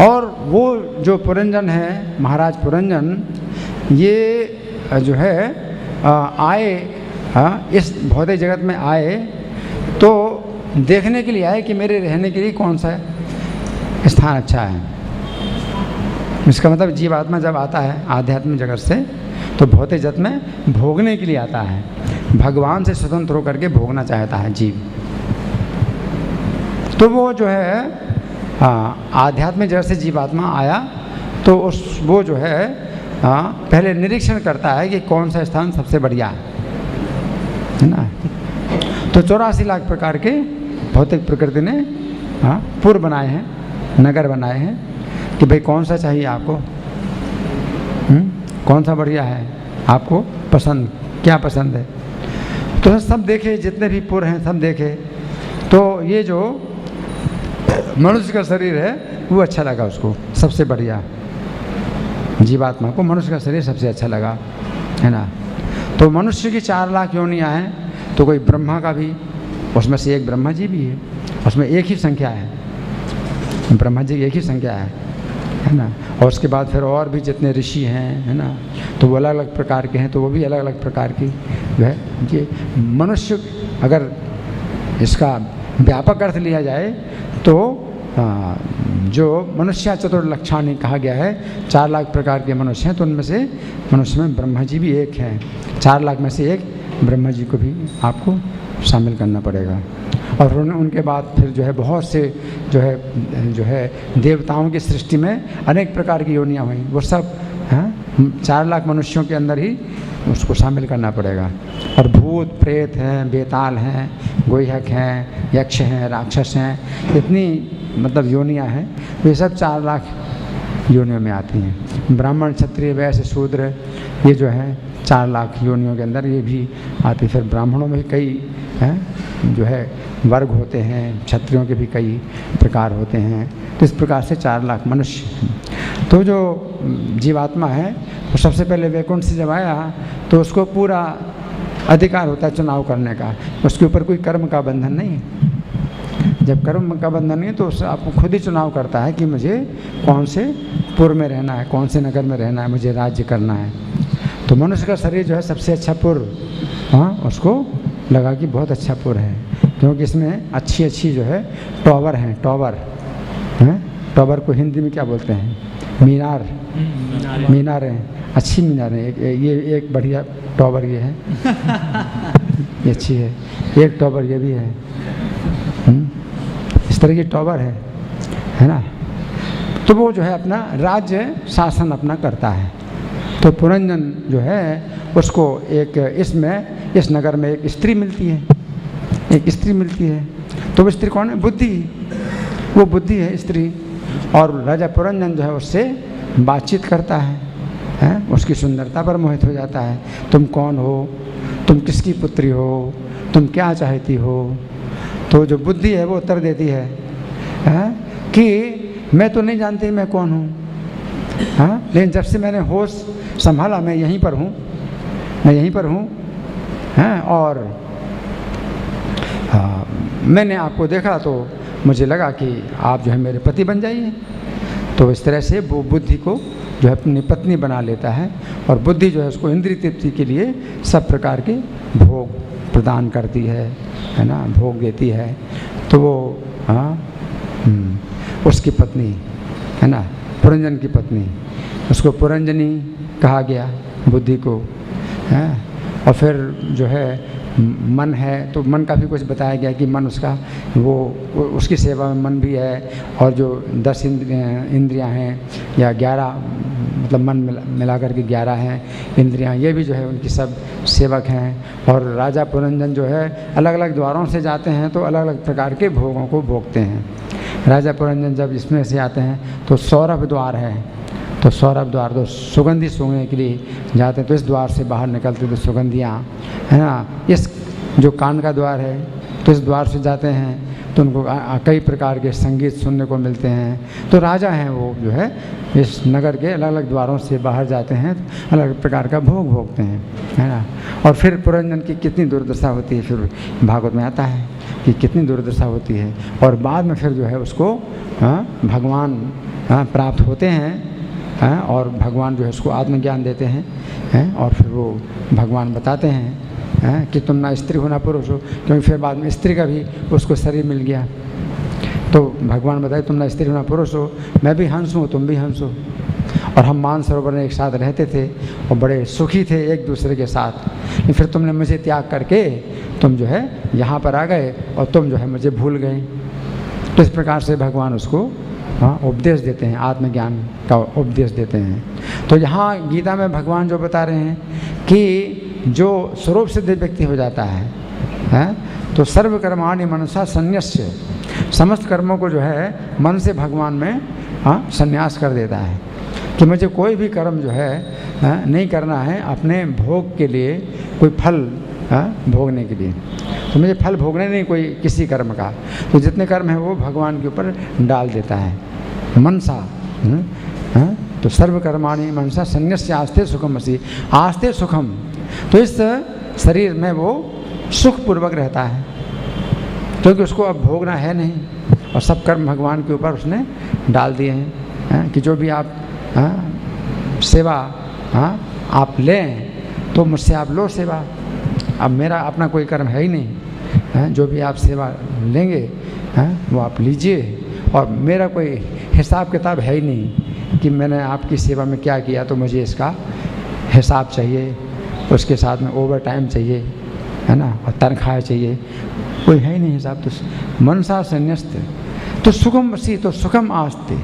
और वो जो पुरंजन है, महाराज पुरंजन, ये जो है आए, इस भौतिक जगत में आए तो देखने के लिए आए कि मेरे रहने के लिए कौन सा स्थान अच्छा है। इसका मतलब जीवात्मा जब आता है आध्यात्मिक जगत से तो भौतिक जगत में भोगने के लिए आता है, भगवान से स्वतंत्र होकर के भोगना चाहता है जीव। तो वो जो है आध्यात्मिक जगत से जीवात्मा आया तो वो जो है पहले निरीक्षण करता है कि कौन सा स्थान सबसे बढ़िया है ना। तो 84 लाख प्रकार के भौतिक प्रकृति ने पुर बनाए हैं, नगर बनाए हैं कि भाई कौन सा चाहिए आपको, कौन सा बढ़िया है, आपको पसंद, क्या पसंद है। तो सब देखे, जितने भी पुर हैं सब देखे। तो ये जो मनुष्य का शरीर है वो अच्छा लगा उसको, सबसे बढ़िया। जीवात्मा को मनुष्य का शरीर सबसे अच्छा लगा, है ना। तो मनुष्य की 4 लाख योनियाँ हैं, तो कोई ब्रह्मा का भी, उसमें से एक ब्रह्मा जी भी है, उसमें एक ही संख्या है, ब्रह्मा जी की एक ही संख्या है ना। और उसके बाद फिर और भी जितने ऋषि हैं, है ना, तो वो अलग अलग प्रकार के हैं, तो वो भी अलग अलग प्रकार की जो है। ये मनुष्य अगर इसका व्यापक अर्थ लिया जाए तो जो मनुष्य चतुर्लक्षाणी कहा गया है, 4 लाख प्रकार के मनुष्य हैं, तो उनमें से मनुष्य में ब्रह्मा जी भी एक हैं। 4 लाख में से एक ब्रह्मा जी को भी आपको शामिल करना पड़ेगा। और उनके बाद फिर जो है बहुत से जो है देवताओं की सृष्टि में अनेक प्रकार की योनियाँ हुई, वो सब 4 लाख मनुष्यों के अंदर ही उसको शामिल करना पड़ेगा। और भूत प्रेत हैं, बेताल हैं, गोहक हैं, यक्ष हैं, राक्षस हैं, इतनी मतलब योनियाँ हैं, ये सब 4 लाख योनियों में आती हैं। ब्राह्मण, क्षत्रिय, वैश्य, शूद्र, ये जो है 4 लाख योनियों के अंदर ये भी आती। फिर ब्राह्मणों में भी कई जो है वर्ग होते हैं, क्षत्रियों के भी कई प्रकार होते हैं। तो इस प्रकार से 4 लाख मनुष्य। तो जो जीवात्मा है वो सबसे पहले वैकुंठ से जब आया तो उसको पूरा अधिकार होता है चुनाव करने का, उसके ऊपर कोई कर्म का बंधन नहीं है। जब कर्म का बंधन नहीं है तो उससे आपको खुद ही चुनाव करता है कि मुझे कौन से पुर में रहना है, कौन से नगर में रहना है, मुझे राज्य करना है। तो मनुष्य का शरीर जो है सबसे अच्छा पुर, उसको लगा कि बहुत अच्छा पुर है, क्योंकि इसमें अच्छी अच्छी जो है टॉवर हैं, टॉवर को हिंदी में क्या बोलते हैं, मीनार, मीनार हैं, अच्छी मीनार है। ये एक बढ़िया टॉवर ये है, ये अच्छी है। एक टॉवर ये भी है, इस तरह की टॉवर है ना। तो वो जो है अपना राज्य शासन अपना करता है। तो पुरंजन जो है उसको एक इस नगर में एक स्त्री मिलती है, एक स्त्री मिलती है। तो वो स्त्री कौन है? बुद्धि, वो बुद्धि है स्त्री। और राजा पुरंजन जो है उससे बातचीत करता है, उसकी सुंदरता पर मोहित हो जाता है। तुम कौन हो, तुम किसकी पुत्री हो, तुम क्या चाहती हो? तो जो बुद्धि है वो उत्तर देती है कि मैं तो नहीं जानती मैं कौन हूँ, लेकिन जब से मैंने होश संभाला मैं यहीं पर हूँ, मैं यहीं पर हूँ, और मैंने आपको देखा तो मुझे लगा कि आप जो है मेरे पति बन जाइए। तो इस तरह से वो बुद्धि को जो है अपनी पत्नी बना लेता है, और बुद्धि जो है उसको इंद्रिय तृप्ति के लिए सब प्रकार के भोग प्रदान करती है ना, भोग देती है। तो वो उसकी पत्नी है ना, पुरंजन की पत्नी, उसको पुरंजनी कहा गया बुद्धि को, है। और फिर जो है मन है, तो मन का भी कुछ बताया गया कि मन उसका वो उसकी सेवा में मन भी है। और जो 10 इंद्रियां हैं या 11 मतलब मन मिला करके 11 हैं इंद्रियां, ये भी जो है उनकी सब सेवक हैं। और राजा पुरंजन जो है अलग अलग द्वारों से जाते हैं तो अलग अलग प्रकार के भोगों को भोगते हैं। राजा पुरंजन जब इसमें से आते हैं तो सौरभ द्वार है, तो सौरभ द्वार तो सुगंधी सूंघने के लिए जाते हैं, तो इस द्वार से बाहर निकलते तो सुगंधियाँ, है ना। इस जो कान का द्वार है तो इस द्वार से जाते हैं तो उनको कई प्रकार के संगीत सुनने को मिलते हैं। तो राजा हैं वो जो है इस नगर के अलग अलग द्वारों से बाहर जाते हैं, तो अलग अलग प्रकार का भोग भोगते हैं, है ना। और फिर पुरंजन की कितनी दुर्दशा होती है, फिर भागवत में आता है कि कितनी दुर्दशा होती है। और बाद में फिर जो है उसको भगवान प्राप्त होते हैं, और भगवान जो है उसको आत्मज्ञान देते हैं, और फिर वो भगवान बताते हैं कि तुम ना स्त्री हो ना पुरुष हो, क्योंकि फिर बाद में स्त्री का भी उसको शरीर मिल गया। तो भगवान बताए तुम ना स्त्री हो ना पुरुष हो, मैं भी हंस हूँ तुम भी हंस हो। और हम मानसरोवर में एक साथ रहते थे और बड़े सुखी थे एक दूसरे के साथ, लेकिन फिर तुमने मुझे त्याग करके तुम जो है यहाँ पर आ गए और तुम जो है मुझे भूल गए। तो इस प्रकार से भगवान उसको उपदेश देते हैं, आत्मज्ञान का उपदेश देते हैं। तो यहाँ गीता में भगवान जो बता रहे हैं कि जो स्वरूप सिद्ध व्यक्ति हो जाता है तो सर्वकर्माणि मनसा संन्यस्य, समस्त कर्मों को जो है मन से भगवान में संन्यास कर देता है कि मुझे कोई भी कर्म जो है नहीं करना है अपने भोग के लिए, कोई फल भोगने के लिए। तो मुझे फल भोगने नहीं कोई किसी कर्म का, तो जितने कर्म हैं वो भगवान के ऊपर डाल देता है मनसा। तो सर्वकर्माणि मनसा संन्यस्य आस्ते सुखम असि, आस्ते सुखम, तो इस शरीर में वो सुखपूर्वक रहता है, क्योंकि उसको अब भोगना है नहीं और सब कर्म भगवान के ऊपर उसने डाल दिए हैं कि जो भी आप सेवा आप लें तो मुझसे आप लो सेवा, अब मेरा अपना कोई कर्म है ही नहीं, जो भी आप सेवा लेंगे वो आप लीजिए, और मेरा कोई हिसाब किताब है ही नहीं कि मैंने आपकी सेवा में क्या किया तो मुझे इसका हिसाब चाहिए, उसके साथ में ओवर टाइम चाहिए, है ना, और तनख्वाह चाहिए, कोई है ही नहीं हिसाब। तो मनसा संन्यस्त तो सुखम वसी तो सुखम आस्ते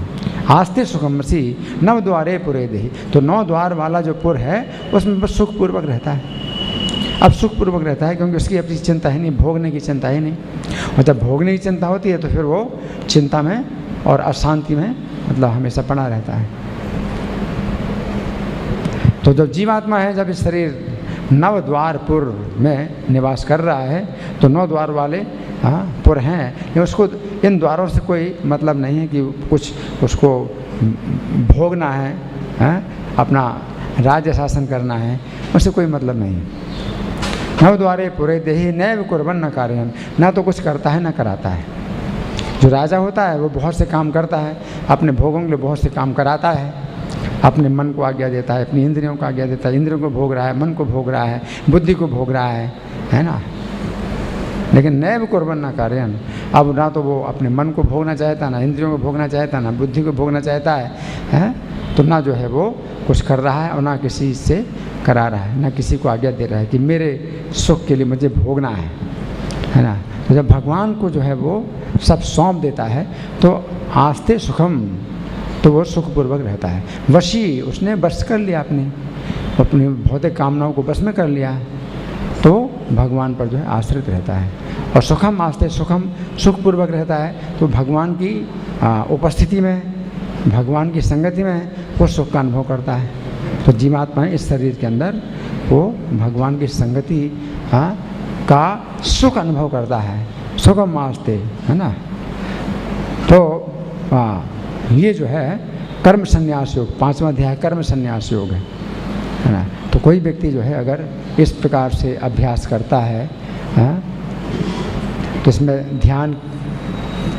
आस्ते सुखम वसी नव द्वारे पुरे देही। तो 9 द्वार वाला जो पुर है उसमें बस सुखपूर्वक रहता है। अब सुखपूर्वक रहता है क्योंकि उसकी अपनी चिंता है नहीं, भोगने की चिंता है नहीं, और जब भोगने की चिंता होती है तो फिर वो चिंता में और अशांति में मतलब हमेशा पड़ा रहता है। तो जब जीवात्मा है, जब इस शरीर 9 द्वार पुर में निवास कर रहा है तो 9 द्वार वाले पुर हैं, लेकिन उसको इन द्वारों से कोई मतलब नहीं है कि कुछ उसको भोगना है, अपना राज्य शासन करना है, उससे कोई मतलब नहीं। 9 द्वारे पुरे देही नैव कुर्बन न कार्यन, ना तो कुछ करता है ना कराता है। जो राजा होता है वो बहुत से काम करता है, अपने भोगों के लिए बहुत से काम कराता है, अपने मन को आज्ञा देता है, अपनी इंद्रियों को आज्ञा देता है, इंद्रियों को भोग रहा है, मन को भोग रहा है, बुद्धि को भोग रहा है ना। लेकिन नैव कुर्बन न कार्यन, अब ना तो वो अपने मन को भोगना चाहता, ना इंद्रियों को भोगना चाहता, ना बुद्धि को भोगना चाहता है, तो ना जो है वो कुछ कर रहा है और ना किसी से करा रहा है, ना किसी को आज्ञा दे रहा है कि मेरे सुख के लिए मुझे भोगना है ना। तो जब भगवान को जो है वो सब सौंप देता है तो आस्ते सुखम, तो वो सुखपूर्वक रहता है। वशी, उसने बस कर लिया, अपनी भौतिक कामनाओं को बस में कर लिया, तो भगवान पर जो है आश्रित रहता है। और सुखम आस्ते सुखम, सुखपूर्वक रहता है तो भगवान की उपस्थिति में, भगवान की संगति में वो सुख का अनुभव करता है। तो जीवात्मा इस शरीर के अंदर वो भगवान की संगति का सुख अनुभव करता है, सुखम आस्ते, है ना। तो ये जो है कर्म संन्यास योग, 5वां अध्याय कर्म संन्यास योग है ना। तो कोई व्यक्ति जो है अगर इस प्रकार से अभ्यास करता है तो इसमें ध्यान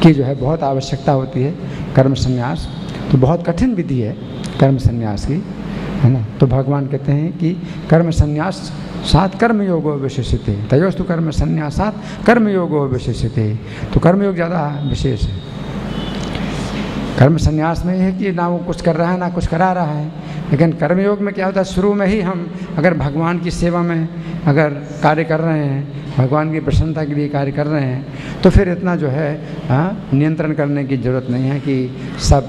की जो है बहुत आवश्यकता होती है। कर्म संन्यास तो बहुत कठिन विधि है कर्म संन्यास की, है ना। तो भगवान कहते हैं कि कर्म संन्यास सात कर्म योगो विशेषते तयोस्तु कर्म संन्यासात कर्म योगो विशेषते। तो कर्मयोग ज़्यादा विशेष है। कर्म संन्यास में है कि ना वो कुछ कर रहा है ना कुछ करा रहा है, लेकिन कर्मयोग में क्या होता है, शुरू में ही हम अगर भगवान की सेवा में अगर कार्य कर रहे हैं, भगवान की प्रसन्नता के लिए कार्य कर रहे हैं, तो फिर इतना जो है नियंत्रण करने की ज़रूरत नहीं है कि सब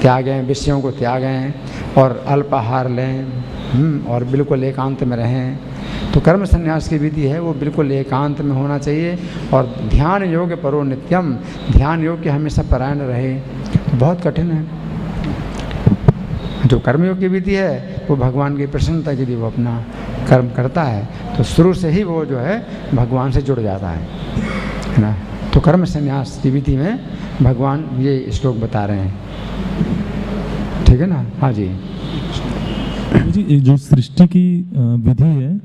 त्यागें, विषयों को त्यागें और अल्पाहार लें और बिल्कुल एकांत में रहें। तो कर्म संन्यास की विधि है वो बिल्कुल एकांत में होना चाहिए। और ध्यान योग परो नित्यम, ध्यान योग के हमेशा परायण रहे। तो बहुत कठिन है। जो कर्मयोग की विधि है वो भगवान की प्रसन्नता के लिए वो अपना कर्म करता है, तो शुरू से ही वो जो है भगवान से जुड़ जाता है ना। तो कर्म संन्यास की विधि में भगवान ये श्लोक बता रहे हैं, ठीक है ना। हाँ जी जी, जो सृष्टि की विधि है,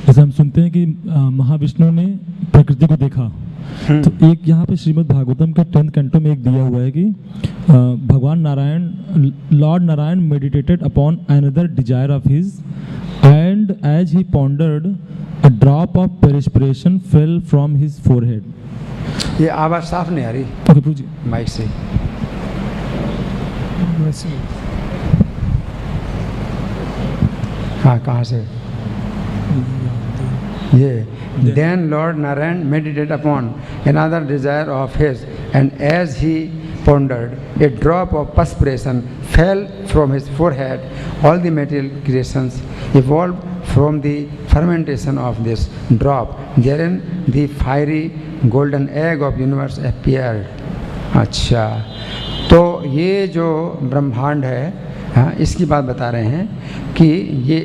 जैसे हम सुनते हैं कि महाविष्णु ने प्रकृति को देखा, तो एक यहाँ पे श्रीमद् भागवतम के 10th कैंटो में एक दिया हुआ है कि भगवान Narayan, lord Narayan meditated upon another desire of his and as he pondered a drop of perspiration fell from his forehead. ये आवाज़ साफ नहीं आ रही। ओके प्रभु जी, माइक से। हाँ, कहाँ से? ये then Lord Narayan meditated upon another desire of his, and as he pondered, a drop of perspiration fell from his forehead. All the material creations evolved from the fermentation of this drop. Therein the fiery golden egg of universe appeared. अच्छा, तो ये जो ब्रह्मांड है, हाँ, इसकी बात बता रहे हैं कि ये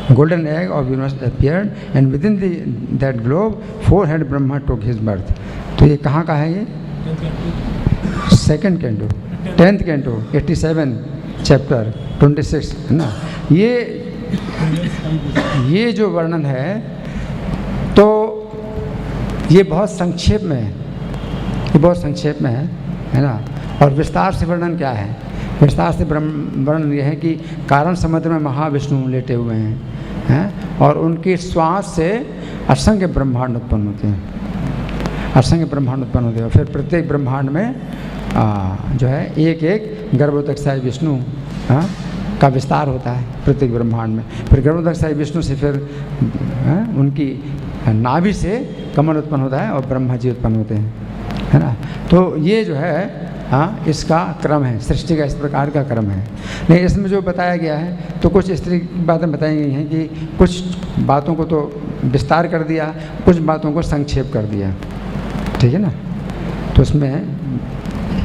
golden egg of universe appeared and within that globe four-head Brahma took his birth. तो ये कहाँ का है? ये 2nd canto 10th canto 87 chapter 26, है ना। ये ये जो वर्णन है तो ये बहुत संक्षेप में है, ये बहुत संक्षेप में है ना। और विस्तार से वर्णन क्या है? विस्तार से वर्णन ये है कि कारण समुद्र में महाविष्णु लेटे हुए हैं और उनके श्वास से असंख्य ब्रह्मांड उत्पन्न होते हैं, असंख्य ब्रह्मांड उत्पन्न होते हैं। फिर प्रत्येक ब्रह्मांड में जो है एक एक गर्भोदकशायी विष्णु का विस्तार होता है प्रत्येक ब्रह्मांड में। फिर गर्भोदकशायी विष्णु से फिर उनकी नाभि से कमल उत्पन्न होता है और ब्रह्मा जी उत्पन्न होते हैं, है ना। तो ये जो है इसका क्रम है, सृष्टि का इस प्रकार का क्रम है। लेकिन इसमें जो बताया गया है तो कुछ इस तरह की बातें बताई गई हैं कि कुछ बातों को तो विस्तार कर दिया, कुछ बातों को संक्षेप कर दिया, ठीक है ना। तो उसमें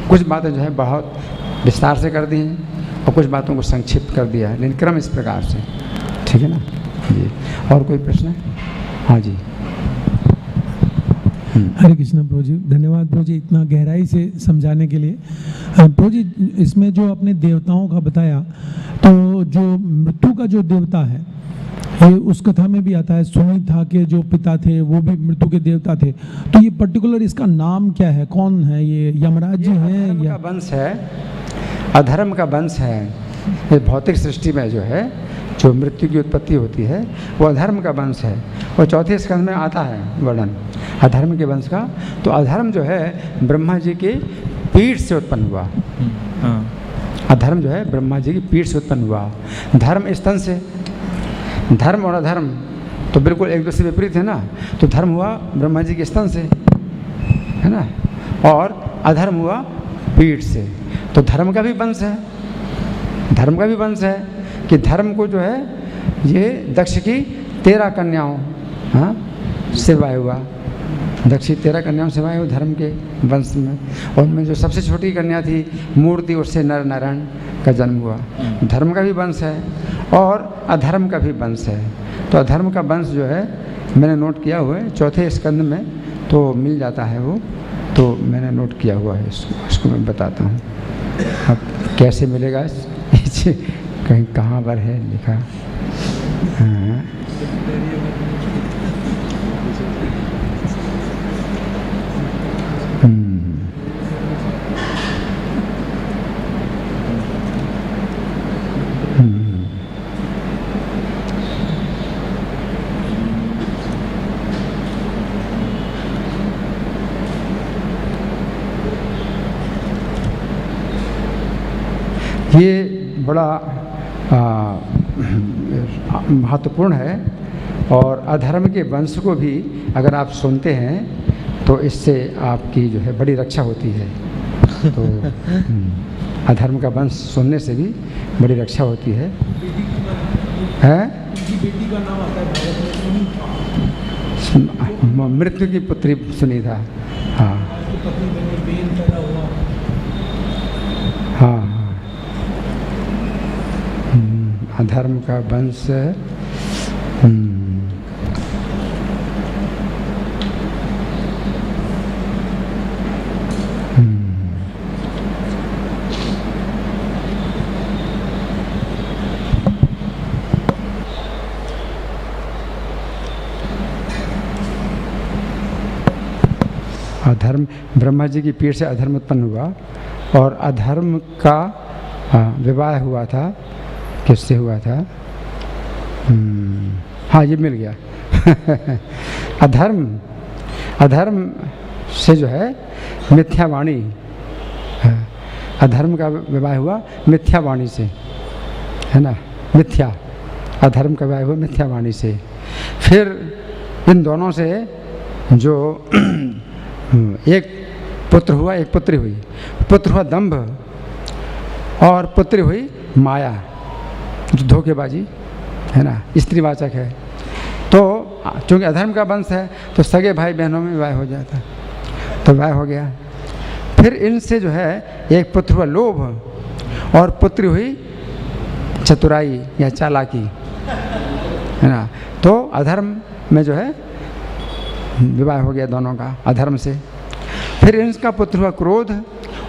कुछ बातें जो है बहुत विस्तार से कर दी हैं और कुछ बातों को संक्षिप्त कर दिया है, लेकिन क्रम इस प्रकार से, ठीक है ना जी। और कोई प्रश्न है? हाँ जी। हरे कृष्णा प्रभु जी, धन्यवाद प्रभु जी इतना गहराई से समझाने के लिए। प्रभु जी, इसमें जो आपने देवताओं का बताया, तो जो मृत्यु का जो देवता है ये उस कथा में भी आता है, सुनीता के जो पिता थे वो भी मृत्यु के देवता थे। तो ये पर्टिकुलर इसका नाम क्या है, कौन है ये? यमराज जी हैं या वंश है? अधर्म का वंश है। ये भौतिक सृष्टि में जो है जो मृत्यु की उत्पत्ति होती है वो अधर्म का वंश है। और चौथे स्कंद में आता है वर्णन अधर्म के वंश का। तो अधर्म जो है ब्रह्मा जी की पीठ से उत्पन्न हुआ। अधर्म जो है ब्रह्मा जी की पीठ से उत्पन्न हुआ। धर्म स्तन से, धर्म और अधर्म तो बिल्कुल एक दूसरे विपरीत है ना। तो धर्म हुआ ब्रह्मा जी के स्तन से, है ना, और अधर्म हुआ पीठ से। तो धर्म का भी वंश है, धर्म का भी वंश है कि धर्म को जो है ये दक्ष की 13 कन्याओं से वाय हुआ। दक्ष की 13 कन्याओं से वाय हुआ धर्म के वंश में। और उनमें जो सबसे छोटी कन्या थी मूर्ति, उससे नर नारायण का जन्म हुआ। धर्म का भी वंश है और अधर्म का भी वंश है। तो अधर्म का वंश जो है मैंने नोट किया हुआ है, चौथे स्कंद में तो मिल जाता है वो, तो मैंने नोट किया हुआ है इसको मैं बताता हूँ। अब कैसे मिलेगा कहीं कहाँ पर है लिखा? हाँ। ये बड़ा महत्वपूर्ण है। और अधर्म के वंश को भी अगर आप सुनते हैं तो इससे आपकी जो है बड़ी रक्षा होती है। तो अधर्म का वंश सुनने से भी बड़ी रक्षा होती है। बेटी का नाम आता है मृत्यु की पुत्री सुनीता। हाँ हाँ, अधर्म का वंश। अधर्म, ब्रह्मा जी की पीठ से अधर्म उत्पन्न हुआ और अधर्म का विवाह हुआ था। किससे हुआ था? हाँ, ये मिल गया। अधर्म से जो है मिथ्यावाणी, अधर्म का विवाह हुआ मिथ्यावाणी से, है ना। मिथ्या, अधर्म का विवाह हुआ मिथ्यावाणी से। फिर इन दोनों से जो एक पुत्र हुआ, एक पुत्री हुई। पुत्र हुआ दंभ और पुत्री हुई माया, जो धोखेबाजी, है ना, स्त्रीवाचक है। तो चूँकि अधर्म का वंश है तो सगे भाई बहनों में विवाह हो जाता, तो विवाह हो गया। फिर इनसे जो है एक पुत्र हुआ लोभ और पुत्री हुई चतुराई या चालाकी, है ना। तो अधर्म में जो है विवाह हो गया दोनों का, अधर्म से। फिर इनका पुत्र हुआ क्रोध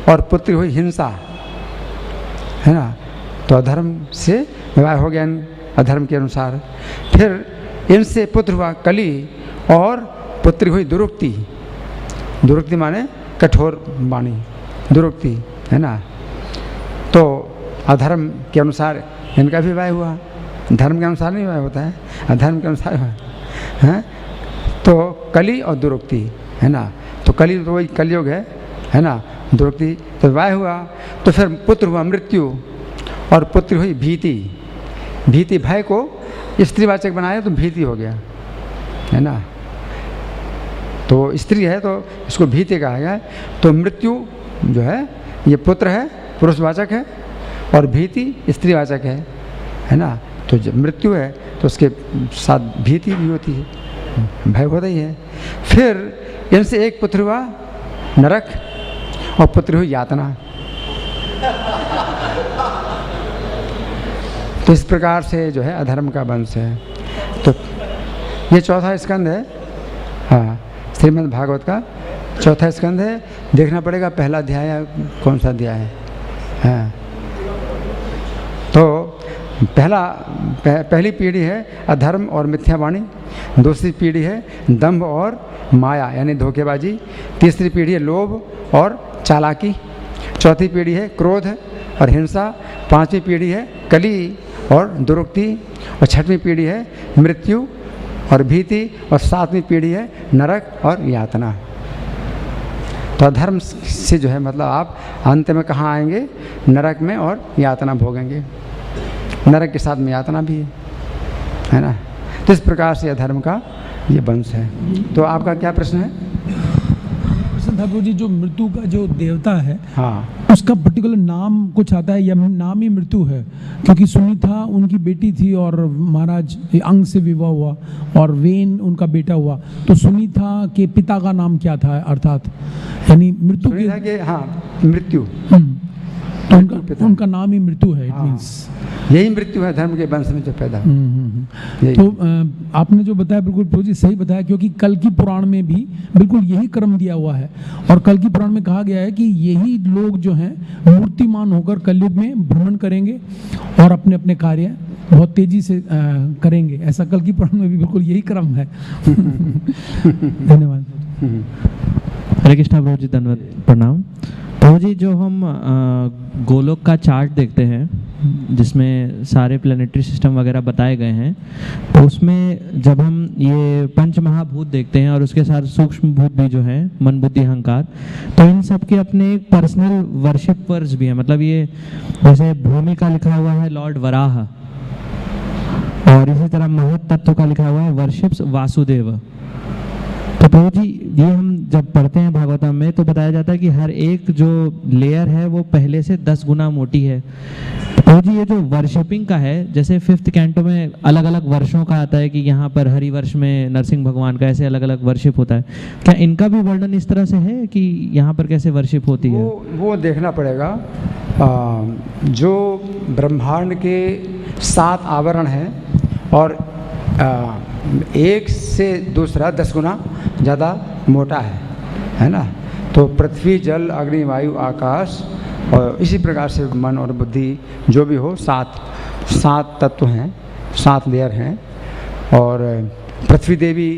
और पुत्री हुई हिंसा, है ना। तो अधर्म से विवाह हो गया अधर्म के अनुसार। फिर इनसे पुत्र हुआ कली और पुत्री हुई दुरुक्ति। दुरुक्ति माने कठोर वाणी, दुरुक्ति है ना। तो अधर्म के अनुसार इनका भी विवाह हुआ, धर्म के अनुसार नहीं विवाह होता है, अधर्म के अनुसार है। तो कली और दुरुक्ति है ना। तो कली तो वही कलयुग है ना। दुरुक्ति तो विवाह हुआ। तो फिर पुत्र हुआ मृत्यु और पुत्री हुई भीति। भीति भय को स्त्रीवाचक बनाया तो भीति हो गया है ना। तो स्त्री है तो इसको भीति कहा गया। तो मृत्यु जो है ये पुत्र है, पुरुषवाचक है, और भीति स्त्रीवाचक है ना। तो जब मृत्यु है तो उसके साथ भीति भी होती है, भय होता ही है। फिर इनसे एक पुत्र हुआ नरक और पुत्र हुई यातना। तो इस प्रकार से जो है अधर्म का वंश है। तो ये चौथा स्कंद है, हाँ, श्रीमद् भागवत का चौथा स्कंद है। देखना पड़ेगा पहला अध्याय है, कौन सा अध्याय है। हाँ, तो पहली पीढ़ी है अधर्म और मिथ्यावाणी, दूसरी पीढ़ी है दंभ और माया यानी धोखेबाजी, तीसरी पीढ़ी है लोभ और चालाकी, चौथी पीढ़ी है क्रोध और हिंसा, पांचवी पीढ़ी है कली और दुरुक्ति, और छठवीं पीढ़ी है मृत्यु और भीति, और सातवीं पीढ़ी है नरक और यातना। तो अधर्म से जो है मतलब आप अंत में कहाँ आएंगे, नरक में, और यातना भोगेंगे। नरक के साथ में यातना भी है ना। तो इस प्रकार से अधर्म का ये वंश है। तो आपका क्या प्रश्न है? प्रश्न था प्रभु जी, जो मृत्यु का जो देवता है, हाँ, उसका पर्टिकुलर नाम कुछ आता है या नाम ही मृत्यु है? क्योंकि सुनीता उनकी बेटी थी और महाराज अंग से विवाह हुआ और वेन उनका बेटा हुआ। तो सुनीता के पिता का नाम क्या था, अर्थात यानी मृत्यु के, हाँ, मृत्यु, तो उनका नाम ही मृत्यु है। इट मींस यही मृत्यु है धर्म के वंश में जो पैदा। तो आपने जो बताया बिल्कुल प्रभु जी सही बताया, क्योंकि कल की पुराण में भी बिल्कुल यही क्रम दिया हुआ है। और कल की पुराण में कहा गया है कि यही लोग जो हैं मूर्तिमान होकर कलयुग में भ्रमण करेंगे और अपने अपने कार्य बहुत तेजी से करेंगे। ऐसा कल की पुराण में भी बिल्कुल यही क्रम है। धन्यवाद। हरे कृष्णा प्रभु जी, धन्यवाद, प्रणाम प्रभु जी। जो हम गोलोक का चार्ट देखते हैं जिसमें सारे प्लानिटरी सिस्टम वगैरह बताए गए हैं, तो उसमें जब हम ये पंच महाभूत देखते हैं और उसके साथ सूक्ष्म भूत भी जो है मन बुद्धि अहंकार, तो इन सब के अपने एक पर्सनल वर्शिपर्स भी हैं। मतलब ये जैसे भूमि का लिखा हुआ है लॉर्ड वराह, और इसी तरह महत तत्व का लिखा हुआ है वर्शिप्स वासुदेव। तो प्रभु जी ये हम जब पढ़ते हैं भागवतम में तो बताया जाता है कि हर एक जो लेयर है वो पहले से 10 गुना मोटी है। प्रभु जी ये जो वर्शिपिंग का है, जैसे 5th कैंटो में अलग अलग वर्षों का आता है कि यहाँ पर हरि वर्ष में नरसिंह भगवान का ऐसे अलग अलग वर्शिप होता है, क्या इनका भी वर्णन इस तरह से है कि यहाँ पर कैसे वर्शिप होती है? वो देखना पड़ेगा। जो ब्रह्मांड के 7 आवरण हैं और एक से दूसरा 10 गुना ज़्यादा मोटा है ना। तो पृथ्वी जल अग्नि वायु आकाश और इसी प्रकार से मन और बुद्धि जो भी हो, 7 तत्व हैं, 7 लेयर हैं। और पृथ्वी देवी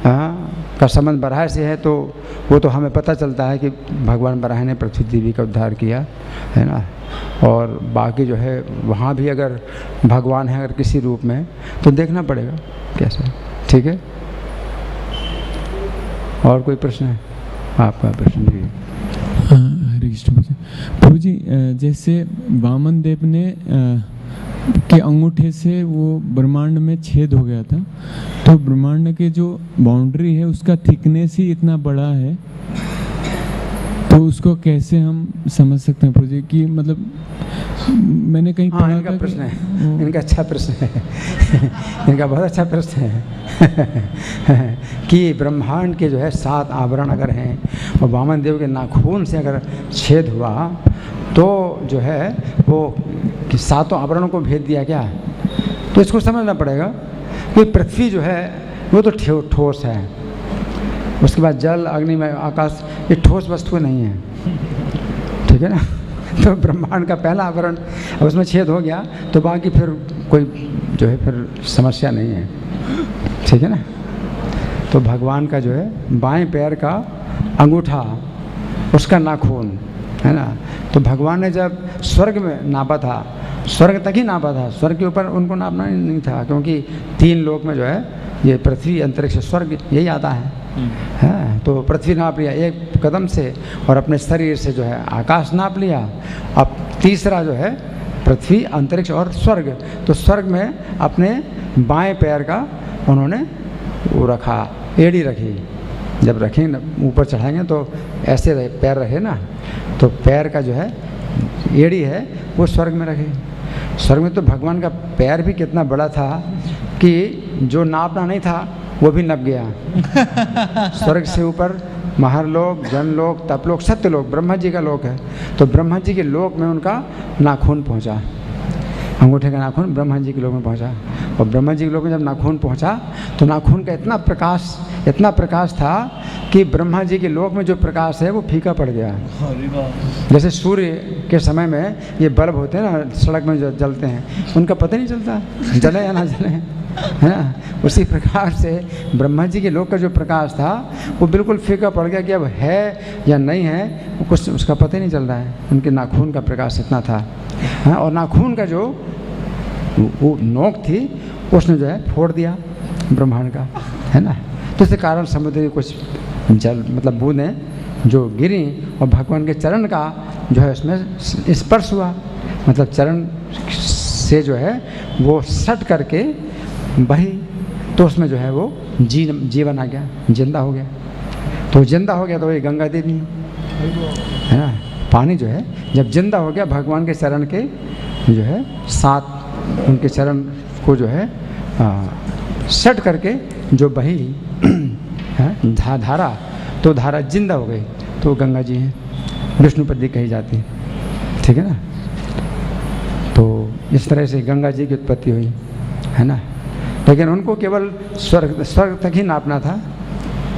का संबंध बराह से है, तो वो तो हमें पता चलता है कि भगवान बराह ने पृथ्वी देवी का उद्धार किया है ना। और बाकी जो है वहाँ भी अगर भगवान है अगर किसी रूप में, तो देखना पड़ेगा कैसे। ठीक है, और कोई प्रश्न है? आपका प्रश्न जी। हरे कृष्ण प्रभु जी, जैसे वामन देव ने के अंगूठे से वो ब्रह्मांड में छेद हो गया था, तो ब्रह्मांड के जो बाउंड्री है उसका थिकनेस ही इतना बड़ा है, तो उसको कैसे हम समझ सकते हैं प्रभु जी? कि मतलब मैंने कहीं हाँ, इनका प्रश्न है, इनका अच्छा प्रश्न है। इनका बहुत अच्छा प्रश्न है कि ब्रह्मांड के जो है 7 आवरण अगर हैं और वामन देव के नाखून से अगर छेद हुआ तो जो है वो 7 आवरणों को भेद दिया क्या? तो इसको समझना पड़ेगा कि पृथ्वी जो है वो तो ठोस है, उसके बाद जल अग्नि में आकाश, ये ठोस वस्तु नहीं है। ठीक है ना। तो ब्रह्मांड का पहला आवरण अब उसमें छेद हो गया तो बाकी फिर कोई जो है फिर समस्या नहीं है, ठीक है ना। तो भगवान का जो है बाएं पैर का अंगूठा, उसका नाखून है ना, तो भगवान ने जब स्वर्ग में नापा था, स्वर्ग तक ही नापा था, स्वर्ग के ऊपर उनको नापना नहीं था, क्योंकि 3 लोक में जो है ये पृथ्वी अंतरिक्ष स्वर्ग यही आता है। तो पृथ्वी नाप लिया एक कदम से और अपने शरीर से जो है आकाश नाप लिया। अब तीसरा जो है पृथ्वी अंतरिक्ष और स्वर्ग, तो स्वर्ग में अपने बाएं पैर का उन्होंने वो रखा, एड़ी रखी। जब रखेंगे ऊपर चढ़ाएंगे तो ऐसे रहे, पैर रहे ना, तो पैर का जो है एड़ी है वो स्वर्ग में रखे। स्वर्ग में तो भगवान का पैर भी कितना बड़ा था कि जो नापना नहीं था वो भी नप गया। स्वर्ग से ऊपर महालोक, जनलोक, तपलोक, सत्यलोक ब्रह्मा जी का लोक है, तो ब्रह्मा जी के लोक में उनका नाखून पहुंचा, अंगूठे का नाखून ब्रह्मा जी के लोक में पहुंचा। और ब्रह्मा जी के लोक में जब नाखून पहुंचा तो नाखून का इतना प्रकाश था कि ब्रह्मा जी के लोक में जो प्रकाश है वो फीका पड़ गया। जैसे सूर्य के समय में ये बल्ब होते हैं ना सड़क में जो जलते हैं, उनका पता नहीं चलता जले या ना जले, है ना। उसी प्रकार से ब्रह्मा जी के लोक का जो प्रकाश था वो बिल्कुल फीका पड़ गया कि अब है या नहीं है वो कुछ उसका पता ही नहीं चल रहा है। उनके नाखून का प्रकाश इतना था, हाँ। और नाखून का जो वो नोक थी उसने जो है फोड़ दिया ब्रह्मांड का, है ना। तो इसके कारण समुद्र की कुछ जल मतलब बूंदें जो गिरी और भगवान के चरण का जो है उसमें स्पर्श हुआ, मतलब चरण से जो है वो सट करके बही, तो उसमें जो है वो जीवन आ गया, जिंदा हो गया। तो जिंदा हो गया तो ये गंगा देवी है ना। पानी जो है जब जिंदा हो गया भगवान के चरण के जो है साथ, उनके चरण को जो है सट करके जो बही है धारा, तो धारा जिंदा हो गई, तो गंगा जी हैं, विष्णुपदी कही जाती है, ठीक है ना। तो इस तरह से गंगा जी की उत्पत्ति हुई, है ना। लेकिन उनको केवल स्वर्ग तक ही नापना था,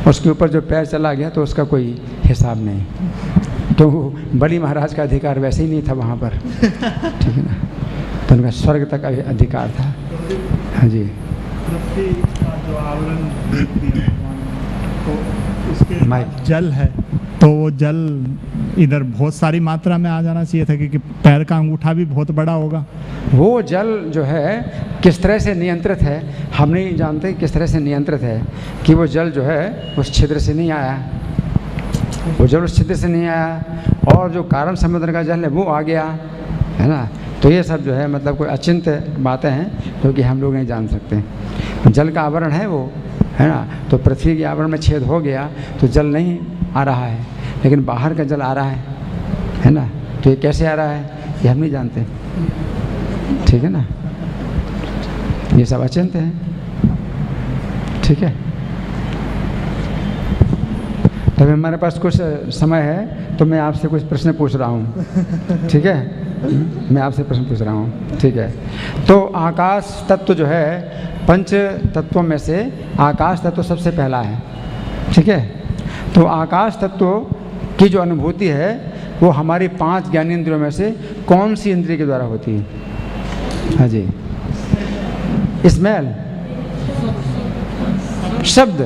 उसके ऊपर जो पैर चला गया तो उसका कोई हिसाब नहीं। तो बलि महाराज का अधिकार वैसे ही नहीं था वहाँ पर, ठीक है ना। तो उनका स्वर्ग तक अधिकार था। हाँ जी, पृथ्वी का जो आवरण देख दिया भगवान ने, तो इसके जल है, तो वो जल इधर बहुत सारी मात्रा में आ जाना चाहिए था, क्योंकि पैर का अंगूठा भी बहुत बड़ा होगा। वो जल जो है किस तरह से नियंत्रित है हम नहीं जानते, किस तरह से नियंत्रित है कि वो जल जो है उस छिद्र से नहीं आया, वो जल उस छिद्र से नहीं आया, और जो कारण समुद्र का जल है वो आ गया, है ना। तो ये सब जो है मतलब कोई अचिंत्य बातें हैं जो कि हम लोग नहीं जान सकते। जल का आवरण है वो, है ना। तो पृथ्वी के आवरण में छेद हो गया तो जल नहीं आ रहा है, लेकिन बाहर का जल आ रहा है ना। तो ये कैसे आ रहा है ये हम नहीं जानते, ठीक है ना। ये सब अचिंत्य है, ठीक है। तभी हमारे पास कुछ समय है तो मैं आपसे कुछ प्रश्न पूछ रहा हूँ, ठीक है। मैं आपसे प्रश्न पूछ रहा हूँ, ठीक है। तो आकाश तत्व जो है पंच तत्वों में से आकाश तत्व सबसे पहला है, ठीक है। तो आकाश तत्व की जो अनुभूति है वो हमारी 5 ज्ञानेंद्रियों में से कौन सी इंद्रिय के द्वारा होती है? हाँ जी, स्मेल, शब्द,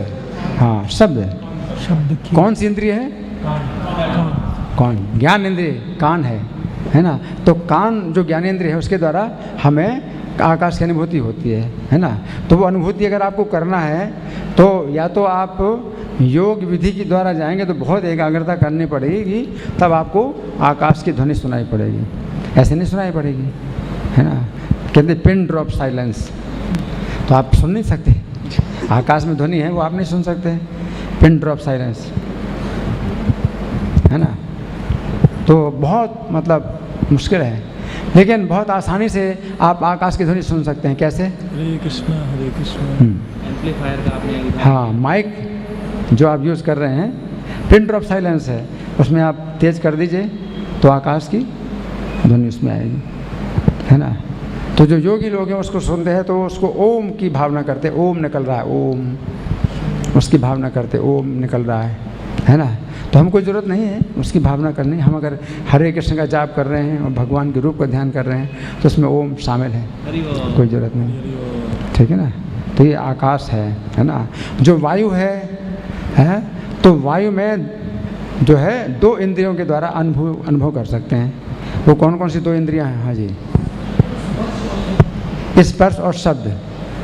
हाँ शब्द कौन सी इंद्रिय है? कौन? ज्ञान इंद्रिय कान है ना। तो कान जो ज्ञानेंद्रिय है उसके द्वारा हमें आकाश की अनुभूति होती है ना। तो वो अनुभूति अगर आपको करना है तो या तो आप योग विधि के द्वारा जाएंगे तो बहुत एकाग्रता करनी पड़ेगी, तब आपको आकाश की ध्वनि सुनाई पड़ेगी, ऐसे नहीं सुनाई पड़ेगी, है ना। कहते पिन ड्रॉप साइलेंस, तो आप सुन नहीं सकते, आकाश में ध्वनि है वो आप नहीं सुन सकते, पिन ड्रॉप साइलेंस, है ना। तो बहुत मतलब मुश्किल है, लेकिन बहुत आसानी से आप आकाश की ध्वनि सुन सकते हैं। कैसे? हरे कृष्णा हरे कृष्णा। एम्पलीफायर का आपने, हाँ, माइक जो आप यूज़ कर रहे हैं पिन ड्रॉप साइलेंस है, उसमें आप तेज़ कर दीजिए तो आकाश की ध्वनि उसमें आएगी, है ना। तो जो योगी लोग हैं उसको सुनते हैं तो उसको ओम की भावना करते, ओम निकल रहा है, ओम, उसकी भावना करते ओम निकल रहा है ना। तो हमको ज़रूरत नहीं है उसकी भावना करनी। हम अगर हरे कृष्ण का जाप कर रहे हैं और भगवान के रूप का ध्यान कर रहे हैं तो उसमें ओम शामिल है, कोई ज़रूरत नहीं। ठीक है ना। तो ये आकाश है ना। जो वायु है तो वायु में जो है 2 इंद्रियों के द्वारा अनुभव कर सकते हैं। वो कौन कौन सी 2 इंद्रियां हैं? हाँ जी, स्पर्श और शब्द,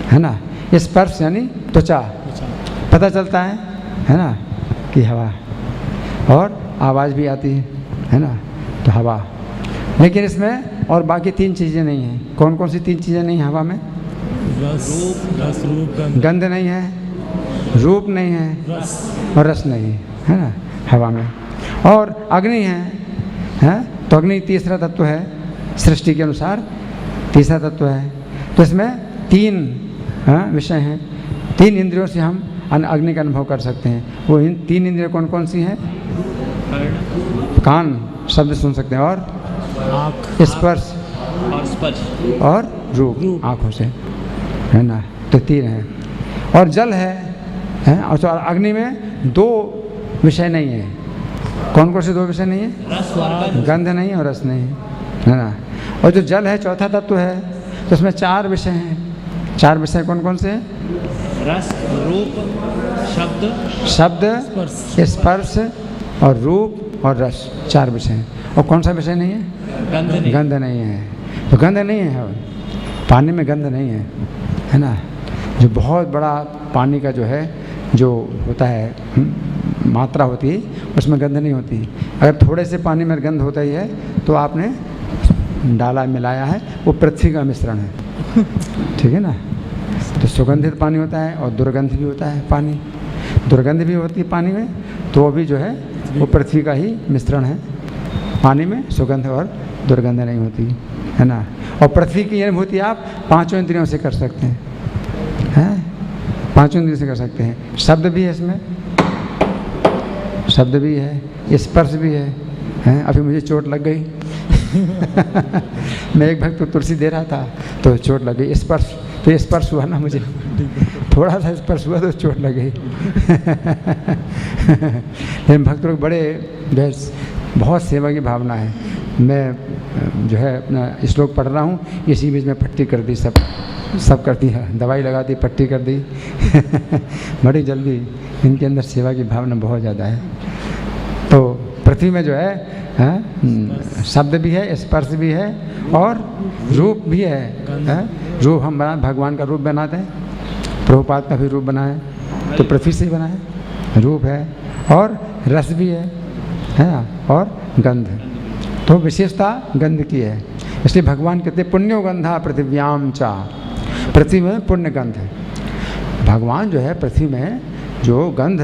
है ना। स्पर्श यानी त्वचा, पता चलता है ना कि हवा, और आवाज़ भी आती है ना, तो हवा। लेकिन इसमें और बाकी 3 चीज़ें नहीं हैं। कौन कौन सी 3 चीज़ें नहीं हैं हवा में? रस रूप गंध नहीं है, रूप नहीं है, और रस नहीं है ना हवा में। और अग्नि है तो अग्नि तीसरा तत्व है, सृष्टि के अनुसार तीसरा तत्व है। तो इसमें 3 विषय हैं। 3 इंद्रियों से हम अग्नि का अनुभव कर सकते हैं। वो 3 इंद्रियाँ कौन कौन सी हैं? कान, शब्द सुन सकते हैं, और स्पर्श और रूप, आँखों से, है ना। तो 3 हैं। और जल है और तो अग्नि में 2 विषय नहीं है। कौन कौन से 2 विषय नहीं है? गंध नहीं और रस नहीं है ना। और जो जल है चौथा तत्व है, तो उसमें 4 विषय हैं। 4 विषय कौन कौन से हैं? रस, रूप, शब्द, स्पर्श और रूप और रस, 4 विषय हैं। और कौन सा विषय नहीं है? गंध नहीं है। तो गंध नहीं है, पानी में गंध नहीं है ना। जो बहुत बड़ा पानी का जो है जो होता है मात्रा होती है, उसमें गंध नहीं होती। अगर थोड़े से पानी में गंध होता ही है तो आपने डाला मिलाया है, वो पृथ्वी का मिश्रण है। ठीक है ना। तो सुगंधित पानी होता है और दुर्गंध भी होता है पानी। दुर्गंध भी होती है पानी में, तो वो भी जो है वो पृथ्वी का ही मिश्रण है। पानी में सुगंध और दुर्गंध नहीं होती, है ना। और पृथ्वी की अनुभूति आप 5 इंद्रियों से कर सकते हैं, 5 इंद्रियों से कर सकते हैं। शब्द भी है इसमें, शब्द भी है, स्पर्श भी है। अभी मुझे चोट लग गई मैं एक भक्त को तुलसी दे रहा था तो चोट लग गई। स्पर्श, तो स्पर्श हुआ ना मुझे, थोड़ा सा स्पर्श हुआ तो चोट लग गई लेकिन भक्त लोग बड़े बहुत सेवा की भावना है। मैं जो है अपना श्लोक पढ़ रहा हूँ, इसी बीच में पट्टी कर दी, सब करती है, दवाई लगा दी, पट्टी कर दी बड़ी जल्दी। इनके अंदर सेवा की भावना बहुत ज़्यादा है। तो पृथ्वी में जो है शब्द भी है, स्पर्श भी है और रूप भी है। रूप हम भगवान का रूप बनाते हैं, प्रभुपाद का भी रूप बनाए तो पृथ्वी से ही बना है, रूप है। और रस भी है ना, और गंध। तो विशेषता गंध की है, इसलिए भगवान कहते पुण्यो गंधा पृथिव्याम चा। पृथ्वी में पुण्य गंध है। भगवान जो है पृथ्वी में जो गंध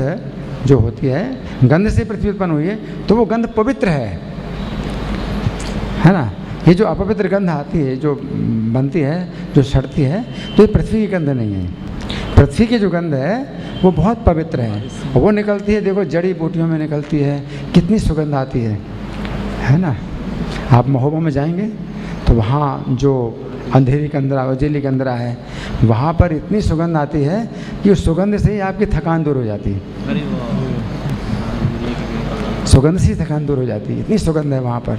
जो होती है, गंध से पृथ्वी उत्पन्न हुई है, तो वो गंध पवित्र है ना। ये जो अपवित्र गंध आती है, जो बनती है, जो सड़ती है, तो ये पृथ्वी की गंध नहीं है। पृथ्वी की जो गंध है वो बहुत पवित्र है, और वो निकलती है, देखो जड़ी बूटियों में निकलती है, कितनी सुगंध आती है ना। आप महोबा में जाएंगे तो वहाँ जो अंधेरी कंदरा, उजेली कंदरा है, वहाँ पर इतनी सुगंध आती है कि उस सुगंध से ही आपकी थकान दूर हो जाती है। सुगंध से ही थकान दूर हो जाती है, इतनी सुगंध है वहाँ पर,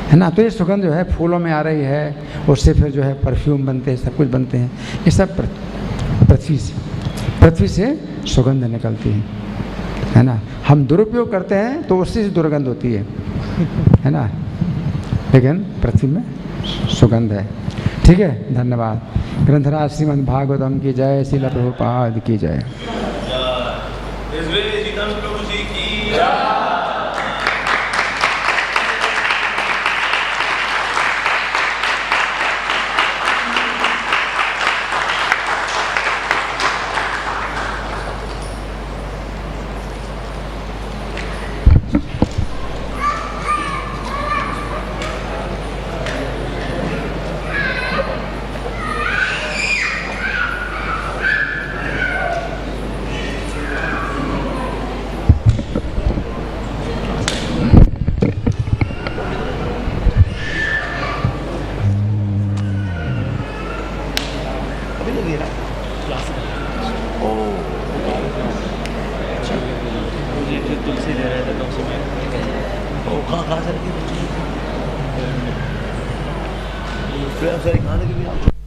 है ना। तो ये सुगंध जो है फूलों में आ रही है, उससे फिर जो है परफ्यूम बनते हैं, सब कुछ बनते हैं। ये सब पृथ्वी से सुगंध निकलती है ना। हम दुरुपयोग करते हैं तो उससे दुर्गंध होती है ना, लेकिन पृथ्वी में सुगंध है। ठीक है, धन्यवाद। ग्रंथराज श्रीमद् भागवतम की जय, श्रील प्रभुपाद की जय। प्रेम से कहां लगे भी आप